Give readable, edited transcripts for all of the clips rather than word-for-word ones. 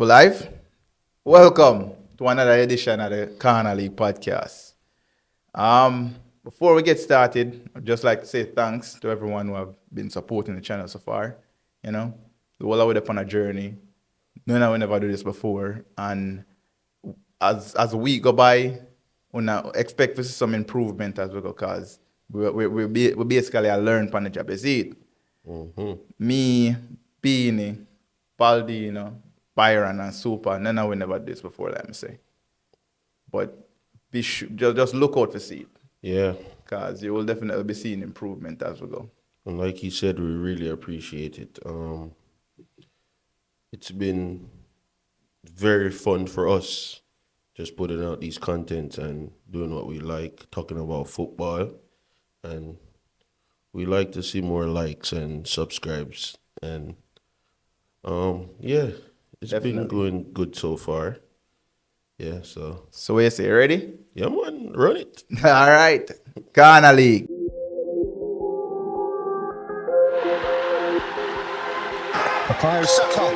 We're live. Welcome to another edition of the Corner League podcast. Before we get started, I'd just like to say thanks to everyone who have been supporting the channel so far. You know, we all are up on a journey. None of we never do this before, and as a week go by, we now expect to see some improvement as we go, cause we basically a learn on the job. You see it? Me, Beanie, Baldino, Byron, and Super. None of we never did this before, let me say. But just look out to see it, Yeah, because you will definitely be seeing improvement as we go. and like you said, we really appreciate it. It's been very fun for us just putting out these contents and doing what we like, talking about football, and we like to see more likes and subscribes. And yeah, it's been Definitely. going good so far. Yeah, so So what you say, ready? yeah, man, run it. All right, Corner League. Bukayo Saka.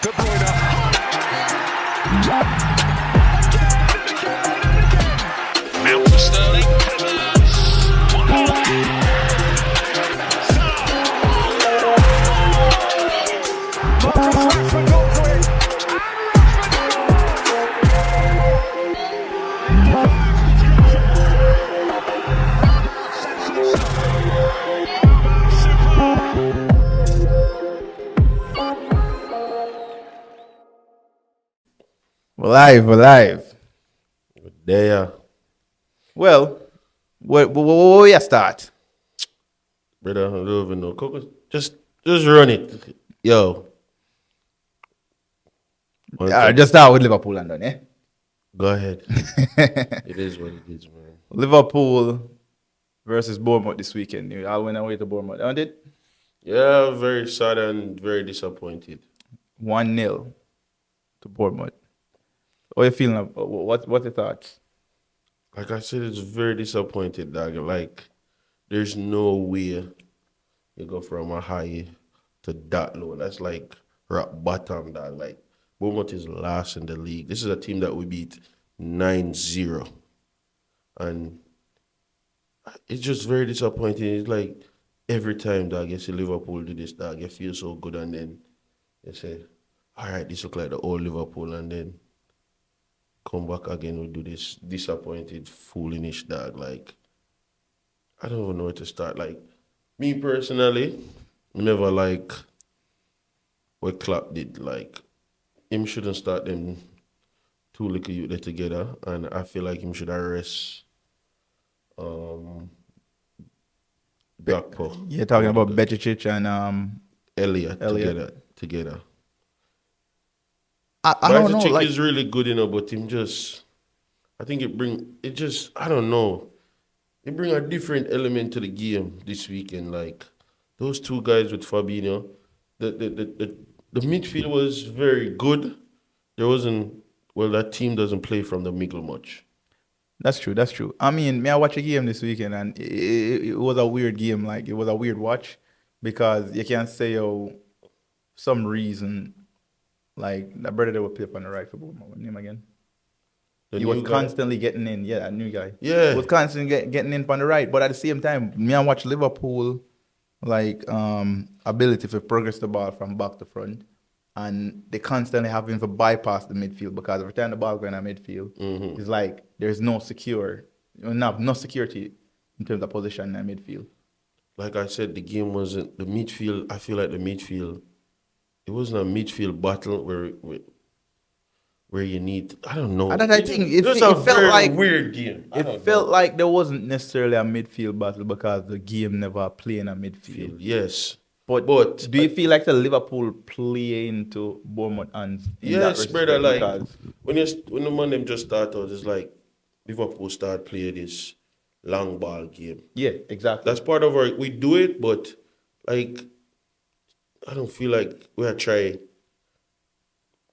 De Bruyne. Mount for Sterling. We're live. There, Well, where you start? brother, I don't even know. Coco, just run it. Yo. Just start with Liverpool and done, eh? Go ahead. It is what it is, man. Liverpool versus Bournemouth this weekend. You all went away to Bournemouth, aren't it? Yeah, very sad and very disappointed. 1-0 to Bournemouth. What are you feeling? What's your thoughts? Like I said, it's very disappointed, dog. Like, there's no way you go from a high to that low. That's like rock bottom, dog. Like, Bournemouth is last in the league. This is a team that we beat 9-0. And it's just very disappointing. It's like every time, dog, you see Liverpool do this, dog, you feel so good. And then you say, all right, this look like the old Liverpool. And then come back again, we do this disappointed, foolish dog. Like, I don't even know where to start. Like, me personally, never like what Klopp did. Like, him shouldn't start them two little youth there together. And I feel like him should arrest Gakpo. You're talking about Bečić and Elliot Elliot. together. I don't know. Bečić Like, is really good, but him just, I think I don't know. It bring a different element to the game this weekend. Like those two guys with Fabinho, the midfield was very good. There wasn't that team doesn't play from the middle much. that's true. That's true. I mean, I watched a game this weekend and it was a weird game. Like, it was a weird watch because you can't say, oh, some reason, like, the brother that would play up on the right for Bournemouth. What's his name again? The He was new guy? constantly getting in. Yeah, that new guy. Yeah. He was constantly getting in on the right. But at the same time, me and watch Liverpool, like, ability to progress the ball from back to front. And they constantly having to bypass the midfield because every time the ball going to midfield, it's like there's no security in terms of position in midfield. Like I said, the game wasn't the midfield. I feel like the midfield, it wasn't a midfield battle where you need. I don't know. And I think it was felt a very like weird game. I It don't felt know. like there wasn't necessarily a midfield battle because the game never played in a midfield. Yes, But do you feel like the Liverpool play into Bournemouth and yes, brother. Like because when the man them just start out, it's like Liverpool start playing this long ball game. yeah, exactly. That's part of we do it, but like I don't feel like we are trying.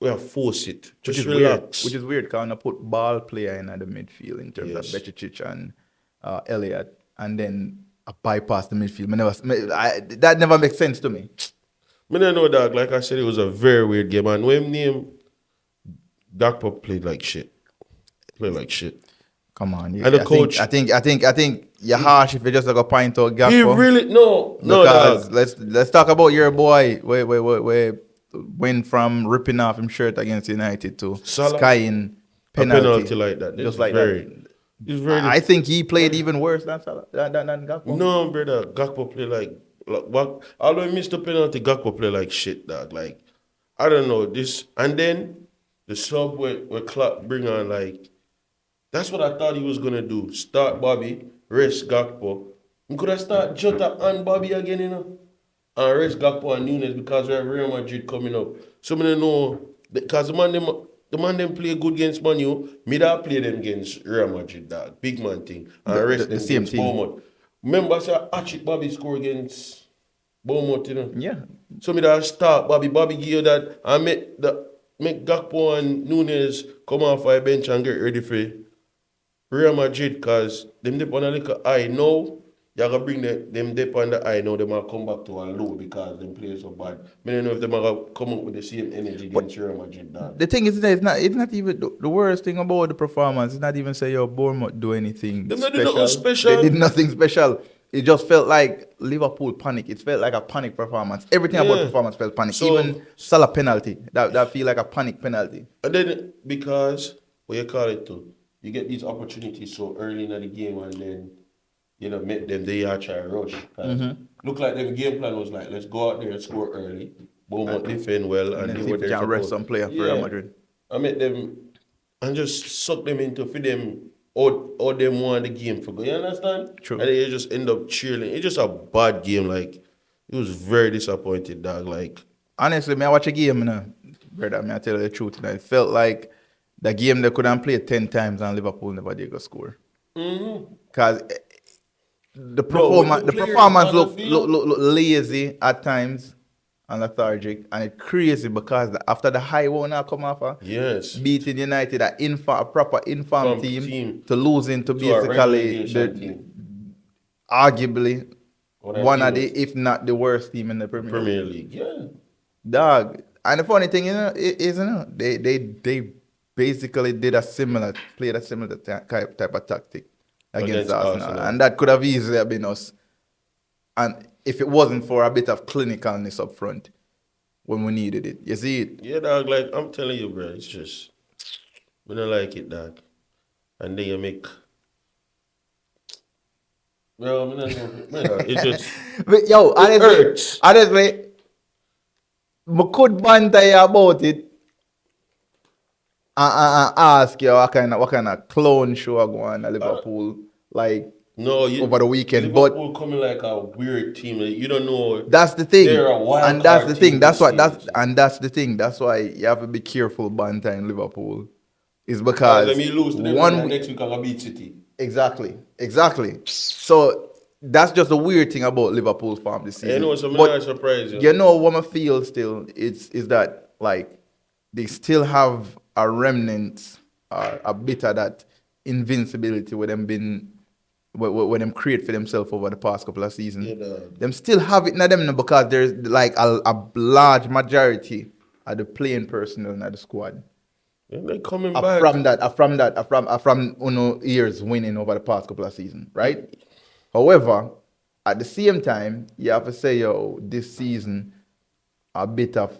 We are force it. which Just is relax. weird. Which is weird because I put ball player in at the midfield in terms Yes. of Bečić and Elliot, and then bypass the midfield. That never makes sense to me. Me don't know, dog. Like I said, it was a very weird game. And when name Gakpo played like shit. Played like shit. Come on, And the coach, I think you're harsh if you just like a point out Gakpo. he really no, Because dog. let's talk about your boy. Where went from ripping off him shirt against United to Salah? skying A penalty, penalty like that. just Just like very, that. it's very. I think he played even worse than Salah, than Gakpo. No, brother, Gakpo play like what? Although he missed the penalty, Gakpo play like shit, dog. Like I don't know this, and then the sub where Klopp bring on like that's what I thought he was gonna do. Start Bobby, rest Gakpo. He could have started Jota and Bobby again, you know, and rest Gakpo and Nunes because we have Real Madrid coming up. So I know because the man them play good against Man U, me that play them against Real Madrid, dog. Big man thing. And rest The them same against team. Bournemouth. Remember, sir, Achik Bobby score against Bournemouth, you know. Yeah, So me that start Bobby give you that and make Gakpo and Nunes come off our bench and get ready for Real Madrid because them dip on a little high now. You gotta bring them dip on the high now. They might come back to a low because them play so bad. I don't know if they might come up with the same energy against Real Madrid. Dog. the thing is that it's not even the worst thing about the performance. It's not even say your Bournemouth do anything Them not do nothing special. special. They did nothing special. It just felt like Liverpool panic. It felt like a panic performance. Everything about Yeah. performance felt panic. So- Even Salah penalty that feel like a panic penalty. And then because what you call it too, you get these opportunities so early in the game and then you know make them they are try rush. 'Cause Look like their game plan was like let's go out there and score early, Bournemouth defend well and then do see what if we they're can rest supposed- some player for Real Madrid. I make them and just suck them into for them all them want the game for go. You understand? True. And then you just end up cheering. It's just a bad game. Like it was very disappointed, dog. Like Honestly, I watch a game, brother. I tell you the truth. It felt like the game they could have played 10 times and Liverpool never did go score. Because the with the players performance on the look field- look lazy at times and lethargic, and it's crazy because after the high one now come off, yes. beating United, a proper inform team to losing to To a basically relegation team. arguably One of one the of the, if not the worst team in the Premier League. Premier League. Yeah. Dog. And the funny thing, is they basically played a similar type of tactic against Arsenal. And that could have easily have been us. And if it wasn't for a bit of clinicalness up front when we needed it. You see it? Yeah, dog. Like I'm telling you, bro. It's just we don't like it, dog. And then you make. Well, I mean, it just But, yo, hurts. honestly, I could banter you about it and ask you what kind of clown show go on at Liverpool like no over the weekend. But Liverpool coming like a weird team. Like, you don't know. that's the thing. They're a wild And that's card the thing. team That's this what that's season. and that's the thing. That's why you have to be careful banter in Liverpool. Is Because because let me lose to them one and next week I'm gonna beat City. exactly. So that's just the weird thing about Liverpool's form this season. You know, so I'm But not surprised. you know what I feel still is that like they still have a remnant, a bit of that invincibility where them been where them create for themselves over the past couple of seasons. Yeah, dog. Them still have it in them now because there's like a large majority of the playing personnel in the squad. And they coming back. From years winning over the past couple of seasons, right? However, at the same time, you have to say, yo, this season, a bit of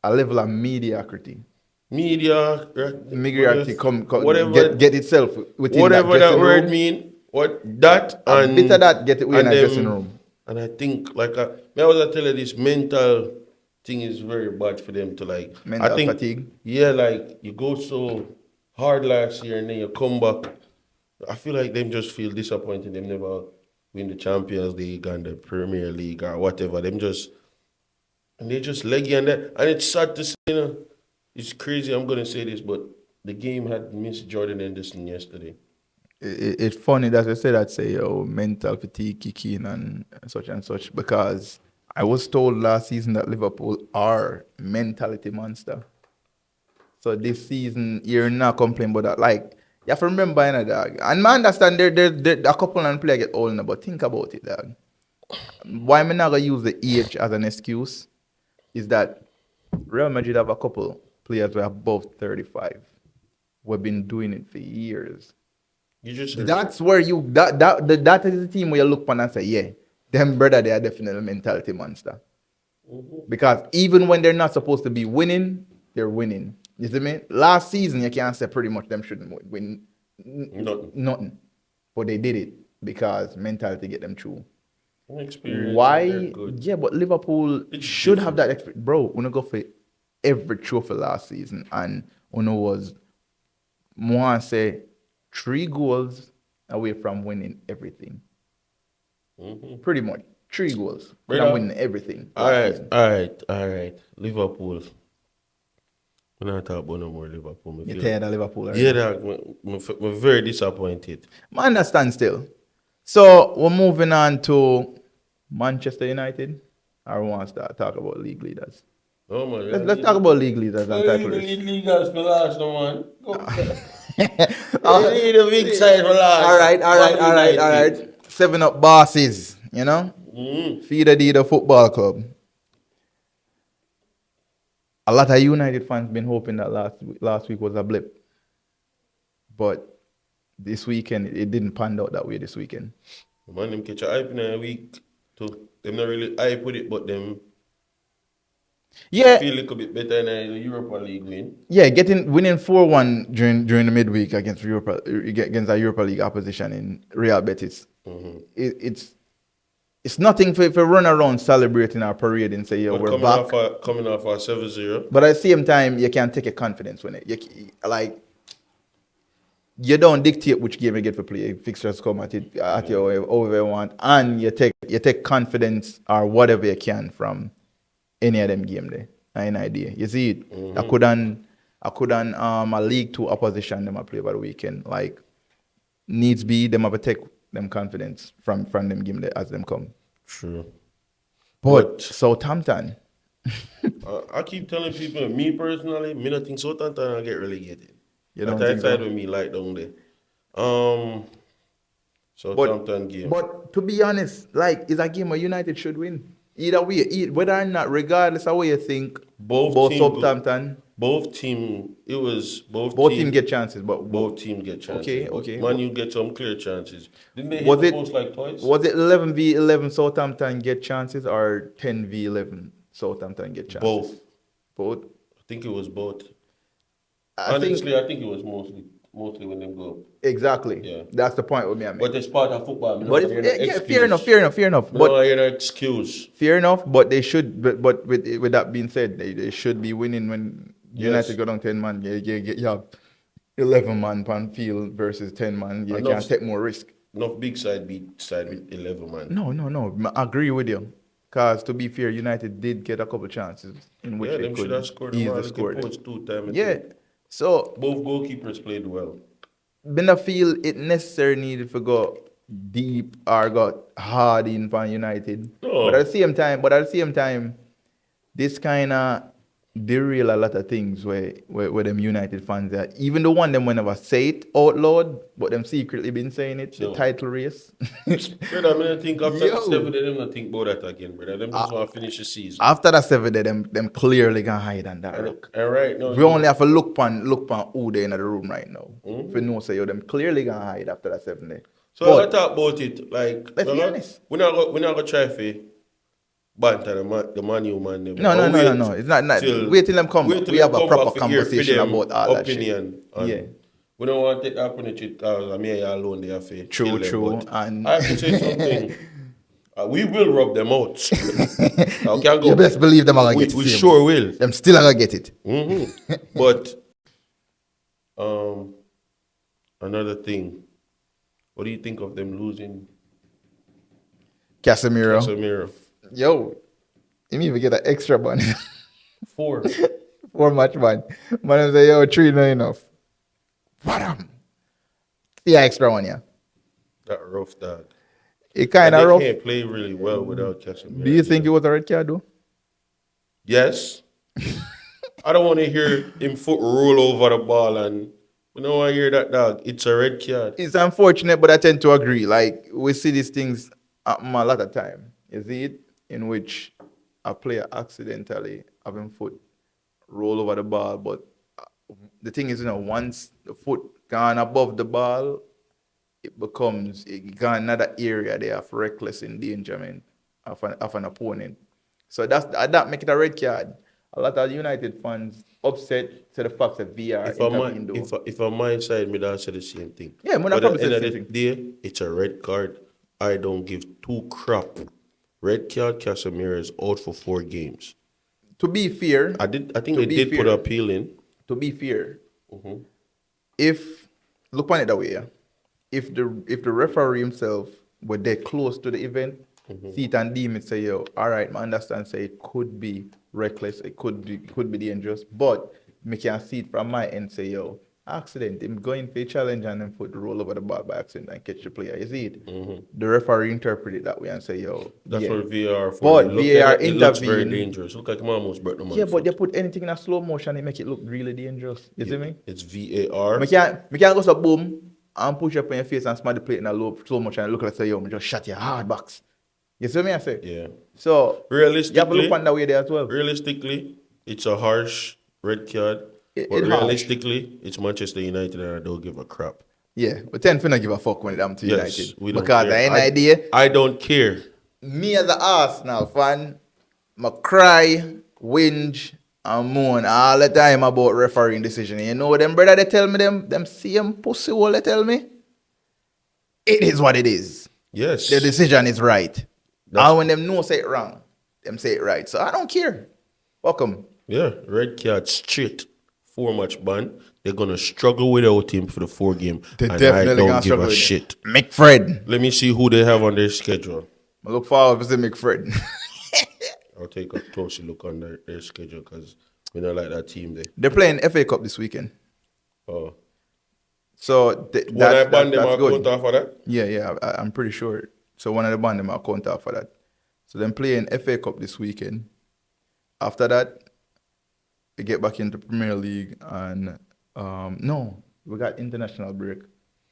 a level of mediocrity. Mediocrity whatever, get itself within whatever that dressing word room. mean. What that A and bit of that get it in and a them- dressing room. And I think like I was tell you this mental thing is very bad for them to like. Mental I think, fatigue. Yeah, like you go so hard last year and then you come back. I feel like them just feel disappointed. Them never win the Champions League and the Premier League or whatever. Them just and they just leggy and that. And it's sad to say, you know, it's crazy. I'm gonna say this, but the game had missed Jordan Henderson yesterday. It's funny that I say that, say, yo, mental fatigue kick in and such, because I was told last season that Liverpool are mentality monster. So this season, you're not complaining about that. Like, You have to remember, you know, dog. And I understand there a couple of players get old now, but think about it, dog. Why am I not gonna use the age as an excuse? Is that Real Madrid have a couple players who are above 35. We've been doing it for years. You just said That's where that is the team where you look upon and say, yeah, them brother, they are definitely a mentality monster. Because even when they're not supposed to be winning, they're winning. You see me? Last season, you can't say pretty much them shouldn't win nothing. But they did it because mentality get them through. experience. They're Why? good. Yeah, but Liverpool It's should have different. that experience. Bro, when I go for every trophy last season, and Uno was more say 3 goals away from winning everything. Pretty much 3 goals. Could have Brother, winning everything all last right, season. all right. Liverpool. We're not talking about no more Liverpool. Me You're feel- tired of Liverpool already. Yeah, dog. I'm very disappointed. I understand still. So we're moving on to Manchester United. I want to start talk about league leaders. No man. Let's talk about league leaders and title race. Leaders for last, no man. Go. Oh, Lead the big side for last. all right, Man all United. right. 7 Up bosses, you know? Feed the football club. A lot of United fans been hoping that last week was a blip. But this weekend, it didn't pan out that way this weekend. Man, them catch a hype in a week too. Them not really hype with it, but them Yeah, feel a little bit better in the Europa League win. yeah, winning 4-1 during the midweek against a Europa League opposition in Real Betis. It's nothing for run around celebrating our parade and say, yeah, But we're back. coming off a 7-0. But at the same time, you can take a confidence when you don't dictate which game you get to play. Fixtures come at your however you want, and you take confidence or whatever you can from any of them game there. An idea. You see it. I couldn't a League Two opposition them I play over the weekend. Like needs be them have to take them confidence from them game there as them come. True. But Southampton. I keep telling people, me personally, me not think Southampton will get relegated. You don't That think side so? with me like down there. Southampton game. But to be honest, like it's a game where United should win. Either way, whether or not, regardless of what you think, Both both team- Southampton, both team team get chances, but both teams get chances. Okay, but okay. Man, you get some clear chances. Didn't they hit Was the it post like twice? was it 11v11 Southampton get chances or 10v11 Southampton get chances? Both. Both. I think it was both. I think Honestly, I think it was mostly when them go. exactly. Yeah. That's the point with me. I mean. But it's part of football. But fair enough. But But no, you're no excuse. fair enough. But they should. But with that being said, they should be winning when United Yes. go down 10 man. You have 11 man on field versus 10 man. You Enough. can take more risk. Enough big side beat side with 11 man. No. I agree with you. Because to be fair, United did get a couple chances in which Yeah, they them should could have scored them easily all. score They them. post 2 times. Yeah. So Both goalkeepers played well. I feel it necessarily needed to go deep or go hard in for United. No. But at the same time, this kind of derail a lot of things where them United fans are. Even the one them will never say it out loud, but them secretly been saying it. So- The title race. Brother, I mean, I think after Yo. the 7, they don't think about that again, brother. Them just want to finish the season. After that 7 day, them clearly gonna hide on that And, rock. and right now, We only have to look pan who they in the room right now. If we know say yo, them clearly gonna hide after that 7 day. so I But talk about it. Like, let's be honest. We're not gonna try to banter the man you man. them. No. It's not. Wait till them come. Wait till We them have a come proper back to hear conversation for them about all that shit. opinion. And Yeah. We don't want to take that opinion because me and you alone they have to True, kill them, true, but and- I have to say something. We will rub them out. Now, can go. You best believe them are gonna We, get it. we same. sure will. Them still are gonna get it. But another thing, what do you think of them losing Casemiro. Casemiro? Yo, you need to get an extra one. 4. 4 match man. Man say, yo, 3 not enough. What the extra one, yeah. That rough dog. It kind And of they rough. can't play really well without Casemiro. Do you think it was a red card though? Yes. I don't want to hear him foot roll over the ball and You know, I hear that, dog. It's a red card. It's unfortunate, but I tend to agree. Like we see these things happen a lot of time. You see it in which a player accidentally having foot roll over the ball, but the thing is, once the foot gone above the ball, it gone another area there of reckless endangerment of an opponent. So that make it a red card. A lot of United fans upset to the fact that VR If I might, intervened though. if I might side, me that say the same thing. Yeah, me that But at probably the say end the of same the thing. day, it's a red card. I don't give two crap. Red card. Casemiro is out for 4 games. To be fair, I think to they be did put fair, appeal in. to be fair, if look on it that way, yeah, if the referee himself were there close to the event, see it and deem it, say, yo, all right, I understand, say it could be reckless, it could be dangerous, but me can see it from my end, say, yo, accident, him going for a challenge and then put the roll over the ball by accident and catch the player. You see it? The referee interpret it that way and say, yo, That's yeah. what VAR for. But It look VAR it looks very intervene. dangerous. Look like him almost broke the Yeah, man but they foot. put anything in a slow motion, it make it look really dangerous. You see me? It's VAR. Me can't go so boom and push up on your face and smash the plate in a low slow motion and look like say, yo, me just shot your hard box. You see me I say? Yeah. So you have to Realistically, look on that way there as well. realistically, it's a harsh red card. It But harsh. realistically, it's Manchester United and I don't give a crap. Yeah, but then finna give a fuck when it happens to Yes, United. we don't Because care. I ain't idea. I don't care. Me as an Arsenal fan, I cry, whinge, and moan all the time about refereeing decision. And you know what them brother they tell me them same pussy hole they tell me? It is what it is. Yes. The decision is right. That's- And when them know say it wrong, them say it right. So I don't care. Welcome. Yeah, red card straight. 4-match ban. They're gonna struggle without him for the 4 game. They and definitely I don't gonna give struggle a with shit. it. McFred. Let me see who they have on their schedule. I look forward to see McFred. I'll take a closer look on their schedule because we don't like that team there. They're playing FA Cup this weekend. Oh. So When I ban them, that's I'll good. count off of that. Yeah, I'm pretty sure. So one of the band them are count out for that. So them playing FA Cup this weekend. After that, they get back into Premier League and no, we got international break.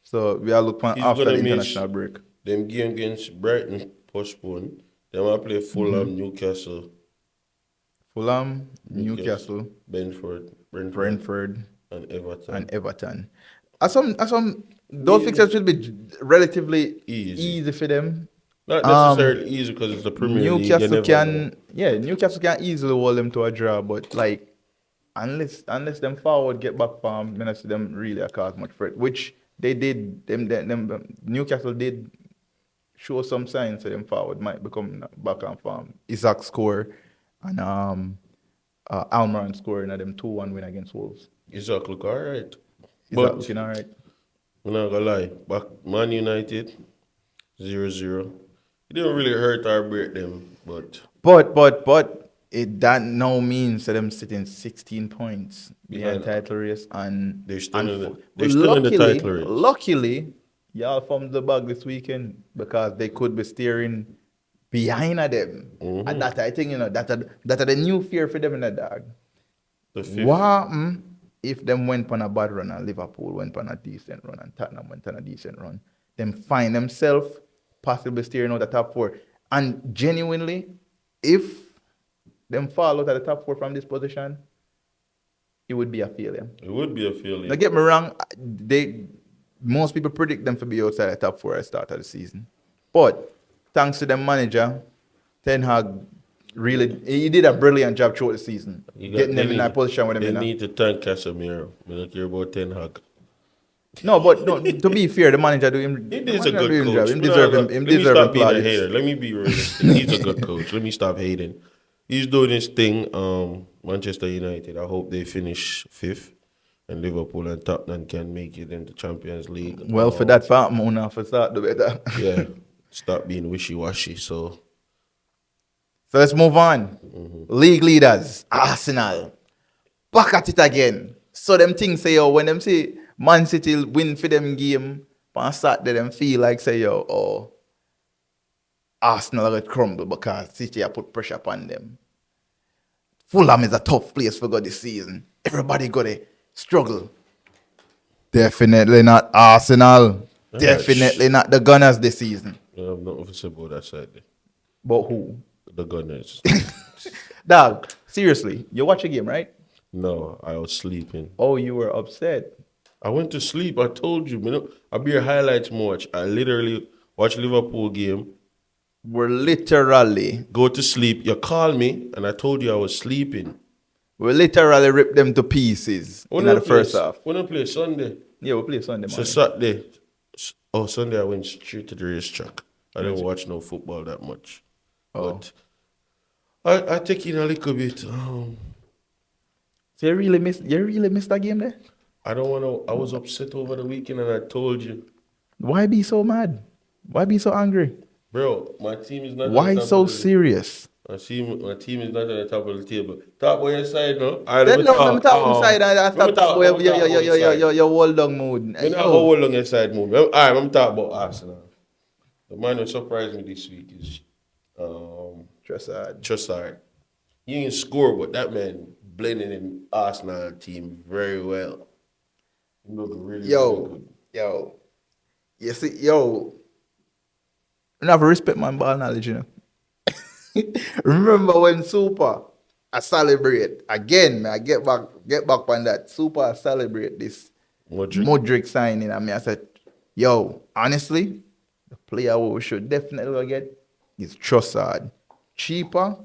So we are looking He's after the gonna miss international break. them game against Brighton postponed. Then I play Fulham, Newcastle, Fulham, Newcastle, Brentford, and and Everton. Everton. Those fixtures should be relatively Easy. easy for them. Not necessarily easy because it's the Premier League. You Newcastle never know. Newcastle can easily hold them to a draw, but like unless them forward get back from, I see them really cause much threat, which they did. Them Newcastle did show some signs that them forward might become back on form. Isaac score and Almiron score in them 2-1 win against Wolves. Isaac look all right. Is But that looking all right? I'm not gonna lie. Back Man United 0-0. It didn't really hurt or break them, but But that now means that them sitting 16 points behind Yeah. title race and They're still in the- but they're still in the title race. Luckily, y'all from the bag this weekend because they could be steering behind of them. Mm-hmm. And that I think that are the new fear for them in the dog. the fifth. What happen if them went on a bad run and Liverpool went on a decent run and Tottenham went on a decent run? Them find themselves possibly steering out the top 4. And genuinely, if them fall out of the top 4 from this position, it would be a failure. It would be a failure. Now get me wrong, most people predict them to be outside the top 4 at the start of the season. But thanks to the manager, Ten Hag he did a brilliant job throughout the season. Getting them in that position where They they're in. need to thank Casemiro. We don't care about Ten Hag. No, to be fair, the manager do him. He the is a manager good do him coach. job. Him Let deserve me stop being a plaudits. hater. Let me be realistic. He's a good coach. Let me stop hating. He's doing his thing. Manchester United. I hope they finish 5th, and Liverpool and Tottenham can make it into Champions League. Well, for that fact, Mona, for start the better. Yeah, stop being wishy-washy. So So let's move on. League leaders, Arsenal, back at it again. So them things say, yo, when them say Man City win for them game, on Saturday them feel like say, yo, oh, Arsenal will crumble because City have put pressure upon them. Fulham is a tough place for God this season. Everybody got to struggle. Definitely not Arsenal. Alright, Definitely not the Gunners this season. I have nothing to say about that side. There. But who? The Gunners. Dog, seriously, you watch a game, right? No, I was sleeping. Oh, you were upset. I went to sleep. I told you, man. I be your highlights watch. I literally watch Liverpool game, We're literally go to sleep. You call me, and I told you I was sleeping. ripped them to pieces in the first half. When I play Sunday, Yeah, we play Sunday so morning. Saturday. Oh, Sunday I went straight to the racetrack. I didn't watch no football that much, Oh. but I take in a little bit. So you really missed that game there? I don't want to. I was upset over the weekend, and I told you, Why be so mad? Why be so angry? bro. My team is not. on Why the top so of the- serious? My team is not on the top of the table. Top on your side, no? I Then no, let me talk on side and I Let me stop talk- let me talk about your side. your hold down mood. Let me not go hold on your side move. All right, I'm talking about Arsenal. The man who surprised me this week is Trossard. Trossard. He ain't score, but that man blending in Arsenal team very well. He look really, really good. Yo. You see, yo. I have respect my ball knowledge, you know. Remember when Super I celebrate again, man, I get back on that. Super I celebrate this Modric. Modric signing. I said, yo, honestly, the player we should definitely go get is Trossard. Cheaper,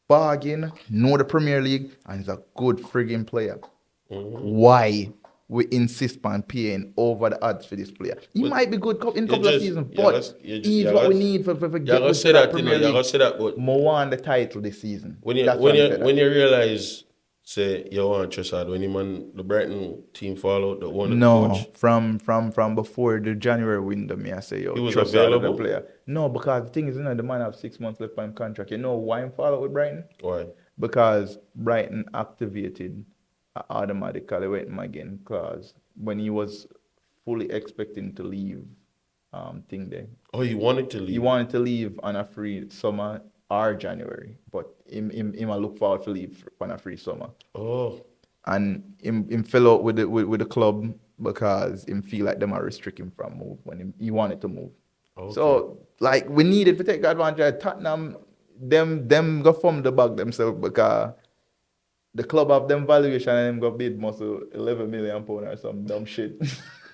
bargain, know the Premier League, and he's a good friggin' player. Why we insist on paying over the odds for this player? He might be good in a couple of seasons, but he's what we need for get gonna good say for that, Premier you know, League. you're gonna say that, but More won the title this season. when you That's why I say that. when you realize, say you want Trossard, when the Brighton team fall out, the one that No, coach, from before the January window, me I say yo, He was Trossard is the available? player. No, because the thing is, you know, the man have 6 months left on contract. You know why him fall out with Brighton? why? Because Brighton activated automatically waiting again clause when he was fully expecting to leave. Thing there. Oh, he wanted to leave. He wanted to leave on a free summer or January, but him I look forward to leave on a free summer. Oh, And him fell out with the club because him feel like them are restricting him from move when he wanted to move. okay. So like we needed to take advantage of Tottenham, them go from the bag themselves because the club have them valuation and them go bid most of 11 million pound or some dumb shit.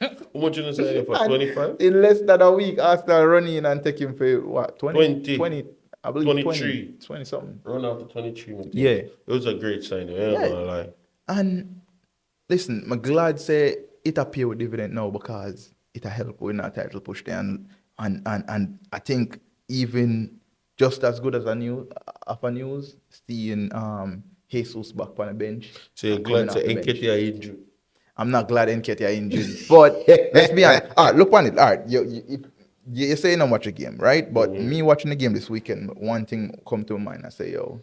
How much you sign him for? And 25? in less than a week, Arsenal run in and take him for what? 20? 20. I believe 23. 20 something. Run out to 23. man. Yeah. It was a great signing. I ain't Yeah. gonna lie. And listen, I'm glad say it appear with dividend now because it help with our title push there. And I think even just as good as a news, seeing Jesus back on the bench. So you're and coming glad off to the bench. Nketiah injured. I'm not glad Nketiah injured, but let's be honest. All right, look on it. All right, you're saying not watch a game, right? But me watching the game this weekend, one thing come to mind. I say, yo,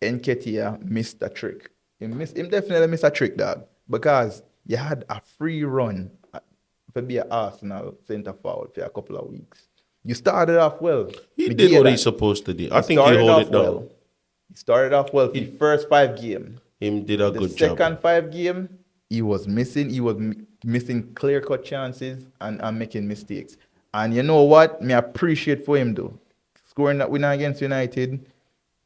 Nketiah missed a trick. Him definitely missed a trick, dog, because you had a free run for be an Arsenal centre forward for a couple of weeks. You started off well. He Me did hear what that. he's supposed to do. I think he Started hold off it down. well. He started off well for the first 5 games. Him did a The good job. second 5 game, he was missing. He was missing clear-cut chances and making mistakes. And you know what? Me appreciate for him though. Scoring that winner against United,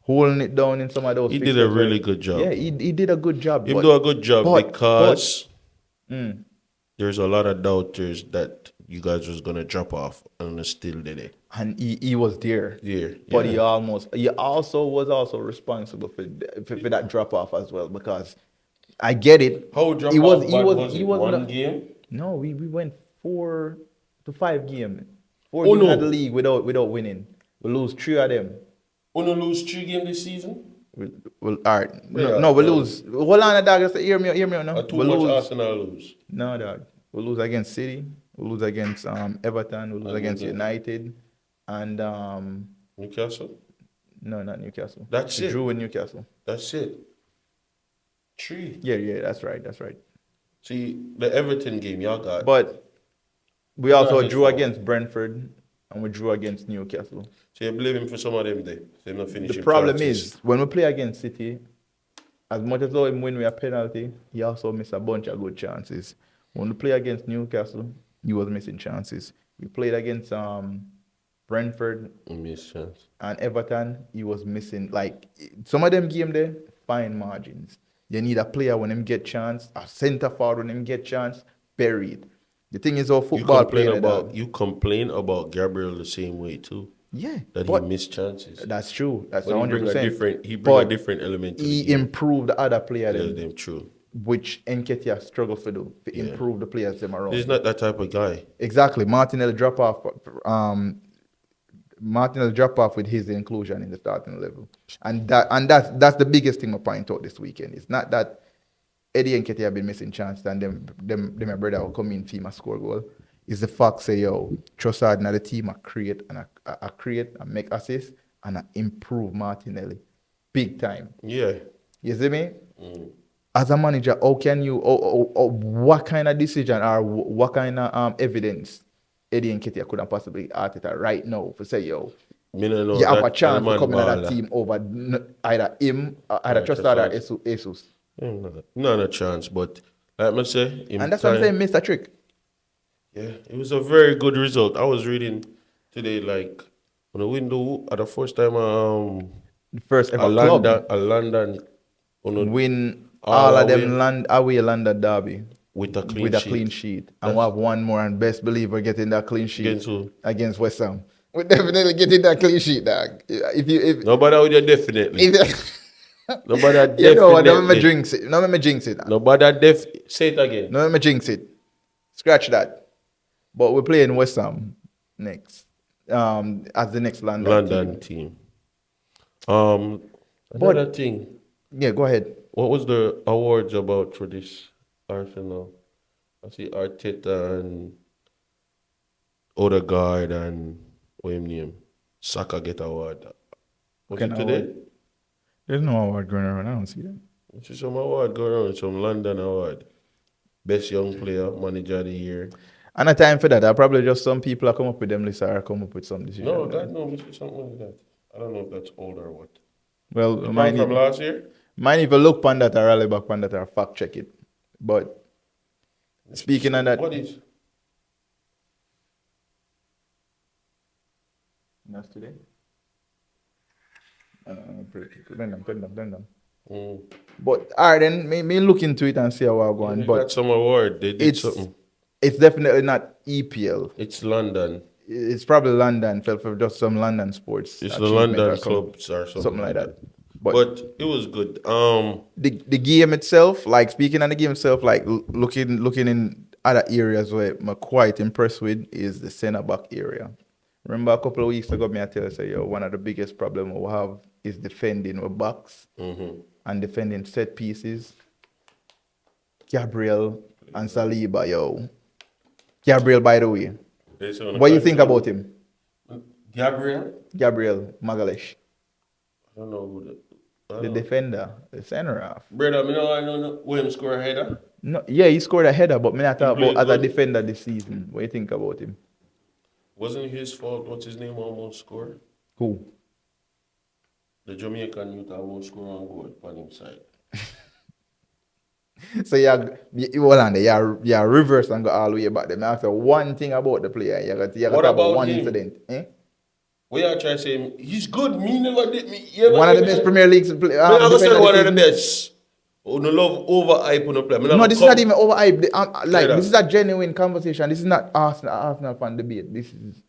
holding it down in some of those. He did a fixtures, really right? good job. Yeah, he did a good job. Him but- do a good job but- because Mm. there's a lot of doubters that you guys was gonna drop off and still did it. and he was there. Yeah, But yeah. he also was responsible for that drop off as well because I get it. How drop he was off he bad was was he it? was One not- game? No, we went 4 to 5 games. 4 Oh, games no. at the league without winning. We lose 3 of them. Wanna lose 3 games this season? All right. Yeah, No, we no. lose. Hold on, dog. Just hear me out now. Or too We much lose. Arsenal lose? No, dog. We lose against City. We lose against Everton. We lose And against then- United. And Newcastle? no, not Newcastle. That's We it. drew with Newcastle. That's it. 3. Yeah, that's right. See, the Everton game y'all got. But we Not also his drew fault. against Brentford and we drew against Newcastle. So you blame him for some of them there. So him not finishing The problem chances. is when we play against City, as much as though him win with a penalty, he also miss a bunch of good chances. When we play against Newcastle, he was missing chances. We played against Brentford Miss chance. and Everton, he was missing. Like some of them game there, fine margins. You need a player when them get chance, a centre forward when them get chance, bury it. The thing is, our You football complain player, about dog. you complain about Gabriel the same way too. Yeah, That he but missed chances. that's true. That's But he bring a 100%. different a But different element to the he game. improved the other player Yeah, them, them true. which Nketiah struggled to do, to Yeah. improve the players them around. He's not that type of guy. Exactly. Martinelli drop off. Martinelli drop off with his inclusion in the starting level, and that's the biggest thing I point out this weekend. It's not that Eddie and Nketiah have been missing chance and them my brother will come in team and score goal. It's the fact say yo Trossard and the team are create and make assists and improve Martinelli big time. Yeah. You see me? As a manager, how can you, what kind of decision or what kind of evidence Eddie and Nketiah could have possibly Arteta right now for say, yo, Me no know you have a that chance to man come in that baller. team over either him, either Or Trossard or Trossard. Jesus. Not a chance, but like I say, in And that's what I'm saying, Mr. Trick. Yeah, it was a very good result. I was reading today, like when the window at the first time The first ever club A London on a, win all all of away them away London derby with a clean with a sheet. clean sheet. And That's- we'll have one more and best believer getting that clean sheet Against who? against West Ham. We're definitely getting that clean sheet, dog. If Nobody with you definitely. Nobody you know what, don't make me definitely. jinx it. Don't make me jinx it. Nobody say it again. Don't make me jinx it. Scratch that. But we're playing West Ham next. As the next London team. But- Another thing. team. Yeah, go ahead. What was the awards about for this Arsenal? I see Arteta and Odegaard and what him name? Saka get award. Was Can it today? award? There's no award going around. I don't see that. Which is some award going on, some London award. Best young player, manager of the year. And a time for that, I probably just some people are come up with them lists or come up with some decision. No, God no, it's something like that. I don't know if that's old or what. Well, It mine, come from last year? mine if you look on that or rally back on that or fact check it. But speaking on that, What is? that's today. Blend them. Mm. But all right, then me look into it and see how I go on. They But got some award. They did it's something. it's definitely not EPL. It's London. It's probably London for just some London sports. It's the achievement London or clubs or something like that. But it was good. The game itself, like speaking on the game itself, like looking in other areas where I'm quite impressed with is the centre back area. Remember a couple of weeks ago, me I tell you, say, yo, one of the biggest problems we have is defending with backs and defending set pieces. Gabriel and Saliba, yo. Gabriel, by the way, what do you think about him? Gabriel? Gabriel Magalhaes, I don't know who the defender, the centre half. Brother, I don't know who him score a header. No, yeah, he scored a header, but me not talk played about as a good. defender this season. What do you think about him? Wasn't his fault. What's his name? Almost scored. Who? The Jamaican youth almost score on goal on him side. So hold on there, you reverse and go all the way back there. I ask you one thing about the player. You got What talk about one him? incident. Eh? What y'all try to say? He's good. Me never did me. One of the best Premier League I'm gonna say defender one this of the season. best. Oh, no love over hype on the play. No, this is not even overhyped. Like that. this is a genuine conversation. This is not Arsenal fan debate. This is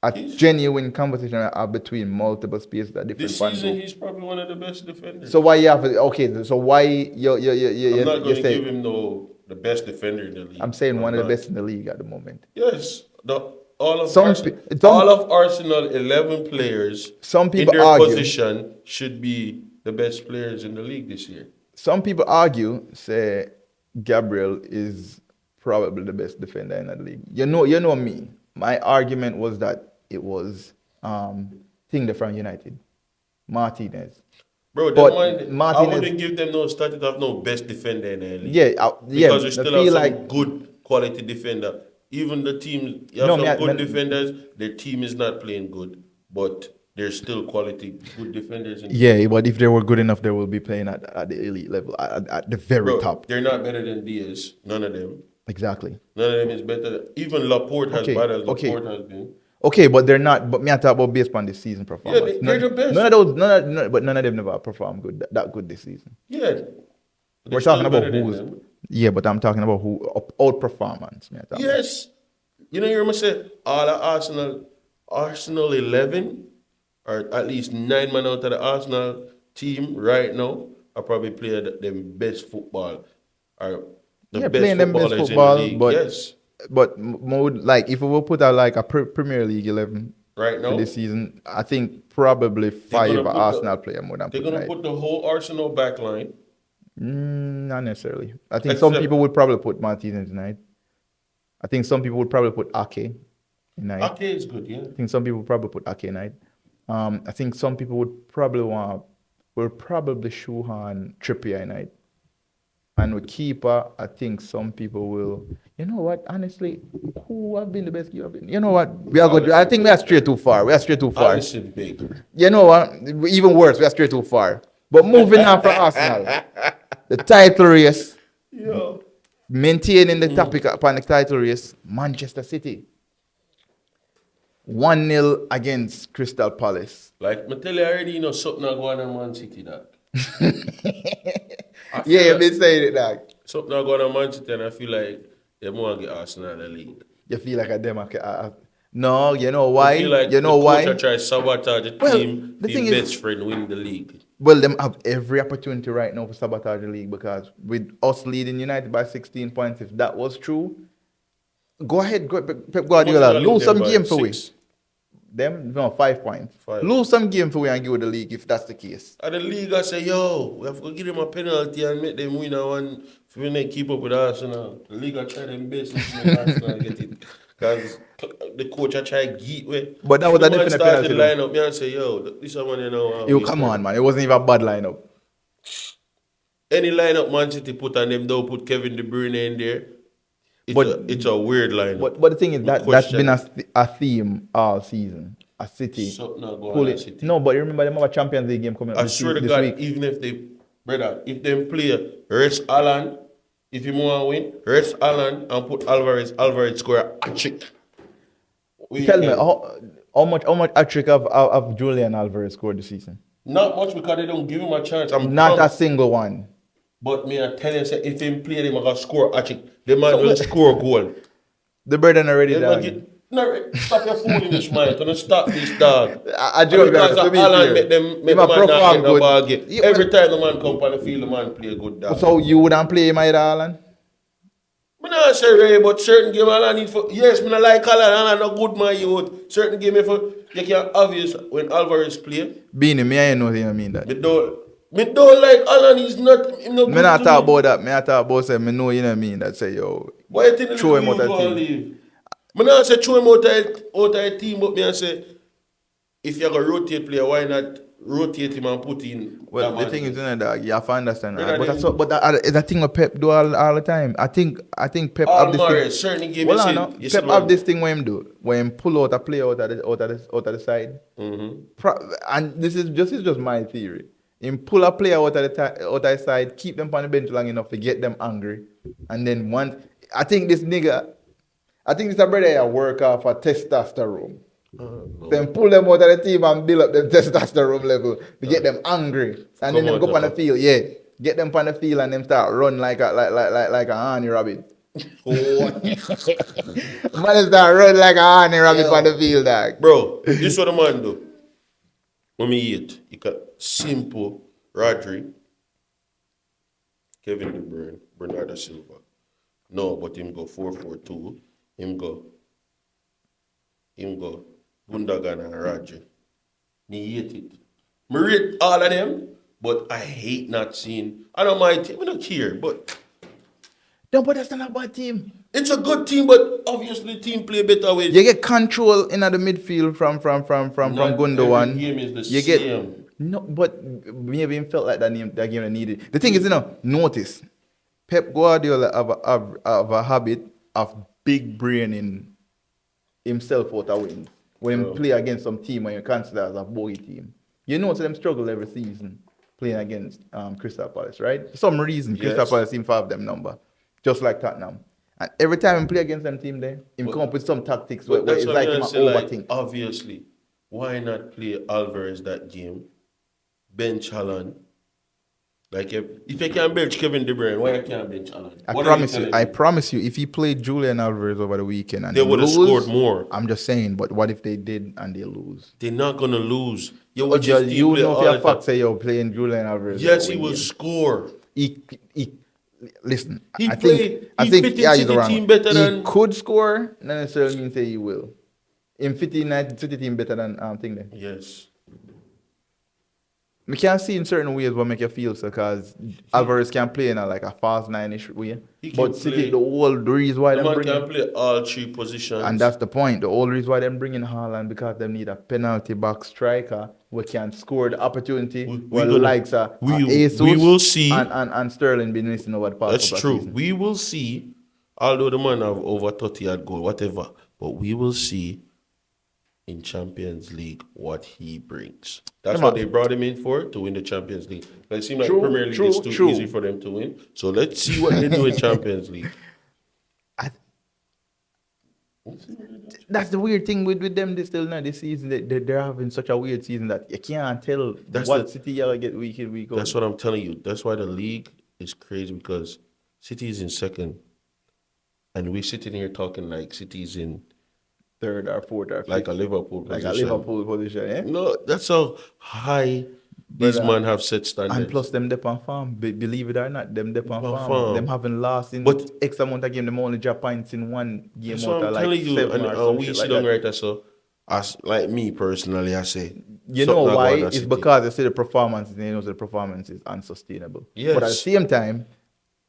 a He's- genuine conversation between multiple spaces that different This fan season, groups. he's probably one of the best defenders. So why you have okay? So why you I'm not going to say give him the best defender in the league. I'm saying one of the not. best in the league at the moment. Yes, all of Some Arsenal 11 players Some in people their argue. position should be the best players in the league this year. Some people argue, say Gabriel is probably the best defender in the league. You know me. My argument was that it was Thing from United, Martinez. Bro, But I Martinez- wouldn't give them no status of no best defender in the league. Yeah, Because we I still feel have some like good quality defender. Even the team, you have No, some me- good me- defenders, their team is not playing good, but there's still quality good defenders in the yeah, but if they were good enough, they will be playing at the elite level, at the very Bro, top. they're not better than Diaz, none of them. Exactly. None of them is better. Even Laporte, as Okay, bad as okay. Laporte has been. Okay, but they're not. But me, I talk about based on this season Yeah, performance. they're the best. None of those. But none of them never performed that good this season. Yeah, We're they're talking still about better than who's. them. Yeah, but I'm talking about who outperformance. Me, I talk about. Yes. You hear me say all the Arsenal 11, or at least 9 men out of the Arsenal team right now are probably playing the best football, or the Yeah, best playing them best footballers in the football, league. Yes. but mode like if we will put out like a Premier League 11 Right for now, this season, I think probably they're five gonna are put Arsenal the player more than they're put gonna nine. put the whole Arsenal back line. Not necessarily. I think some Except people would probably put Martinez tonight. I think some people would probably put Ake tonight. Ake is good, yeah. I think some people would probably put Ake tonight. I think some people will probably shoehorn Trippier tonight. And with keeper, I think some people will. You know what? Honestly, who have been the best keeper? You know what? We are good. I think we are straight too far. We are straight too far. Alisson big. You know what? Even worse, we are straight too far. But moving on from Arsenal, the title race, Yo. maintaining the topic upon the title race, Manchester City 1-0 against Crystal Palace. Like I tell you already, something not going on Man City that. I feel Yeah, you've like been saying it, dog. something not going on Man City, and I feel like they want to get Arsenal in the league. You feel like a democrat. No, you know I why? feel like You know the coach why? are trying to sabotage the Well, team, the the thing best is- friend win the league. Well, them have every opportunity right now for sabotage the league because with us leading United by 16 points, if that was true, go ahead, Pep Guardiola, lose some game for we. Them, no, 5 points. 5. Lose some game for we and give the league if that's the case. And the league, I say, yo, we have to give them a penalty and make them win one when they keep up with Arsenal. The league, I try them best to make Arsenal get it. Because the coach, I try to get with. But that was a the man definite started penalty, line up, me and say, yo, this is one, Yo, come on, man. It wasn't even a bad lineup. Any lineup Man City put on them, don't put Kevin De Bruyne in there. It's a weird lineup. But the thing is We that's question been a theme all season. A City something not going pull on it. at City. No, but you remember them have a Champions League game coming up I this, swear to this God, week. even if they play rest Alan, if you want to win, rest Alan and put Alvarez score a trick. Tell me how much hat trick of Julian Alvarez scored this season? Not much because they don't give him a chance. I'm Not a pumped. single one. But me, I tell you, say, if him play, they gonna score a trick. The man will score a goal. The burden already They done. gonna get, no, stop your foolish mind. Don't stop this dog. I joke, Because to be Alan fair. make them Him the a man not perform get the good. ball game. Yeah, Every well- time the man come on the field, the man play a good dog. So you wouldn't play him either, Alan? I not say Ray, but certain game Alan need for yes, me not like Alan no good man you. Certain game for you can obvious when Alvarez play. Beanie, me I know what you mean that. Me don't like Alan. He's not. Him no good Me not to talk me. about that. Me I talk about say me know you know what I mean that say yo. Why you think Throw him you out of want to team. leave? Me not say throw him out of the team, but me I say if you gonna rotate player, why not rotate him and put in? Well, that the man thing in? is, you know, dog, you have to understand that. Rather But that's than- it's a thing what Pep do all the time. I think Pep have this Alvarez, thing. certain game Well, you I see- know. you see Pep one- have this thing where him do, where him pull out a player out of the side. And this is just my theory. Him pull a player out of the side, keep them on the bench long enough to get them angry, and then once I think this a brother here work off a testosterone. Then pull them out of the team and build up them testosterone level to get them angry. And then Come them out go on the of- field, yeah. Get them on the field and them start run like a honey rabbit. Man start run like a honey rabbit on the field, dog. Bro, this what the man do. When me eat, you got simple Rodri, Kevin De Bruyne, Bernardo Silva. No, but him go 4-4-2. Him go Gundogan and Rodri. Me hate it. Me rate all of them, but I hate not seeing. I don't mind. I don't care, but No, but that's not a bad team. it's a good team. But obviously, team play better with. You get control in the midfield from Not Gundogan. every game is the You get same. no, but maybe him felt like that game needed. The thing is, notice Pep Guardiola have a habit of big braining himself out of wins. When he play against some team when you consider as a boy team. You know, so them struggle every season playing against Crystal Palace, right? For some reason, Crystal Yes. Palace seem to have them number, just like Tottenham. And every time he play against them team there, he come up with some tactics where But that's it's what like I'm him trying to say. Like, overthink. obviously, why not play Alvarez that game? Bench Haaland. Like, if you can bench Kevin De Bruyne, why you can't bench Haaland? What are you telling I me? promise you, if he played Julian Alvarez over the weekend and They him would have lose, scored more. I'm just saying, but what if they did and they lose? They're not gonna lose. You So, watch his team you play know if all you're the fact time. say you're playing Julian Alvarez Yes, to he win will game. score. He listen. He I play- he think fit in yeah, he's City the wrong team one. better He than- could score, not necessarily mean say he will. In 59 City team better than thing there. Yes. We can see in certain ways what make you feel so because Alvarez can play in a fast 9-ish way. He can But City, play. the whole reason why The them man bringing can play all three positions. and that's the point. The whole reason why them bringing Haaland because they need a penalty box striker who can score the opportunity. We Well, gonna- likes we Jesus will see. and Sterling been missing over the past That's couple of true. seasons. We will see. Although the man have over 30 at goal, whatever, but we will see in Champions League what he brings. That's Come what on. they brought him in for, to win the Champions League. But it seems like True, Premier League true, is too true. easy for them to win. So let's see what they do in Champions League. That's the weird thing with them this still now this season. They're having such a weird season that you can't tell That's what the- City y'all get week in, week out. That's what I'm telling you. That's why the league is crazy, because City is in second, and we're sitting here talking like City's in Third or fourth or fifth. like a Liverpool Like position. a Liverpool position, eh? No, that's how high these Brother, men have set standards. And plus them dep on farm. Believe it or not, them dep on Dep on farm. farm. Them having lost in But- X amount of game. Them only drop points in one game That's out what of I'm like telling you. 7 or And some we shit sit like down that. right there. So, as like me personally, I say, You something know not why? going on It's City. because they see the performance and they know the performance is unsustainable. Yes. But at the same time,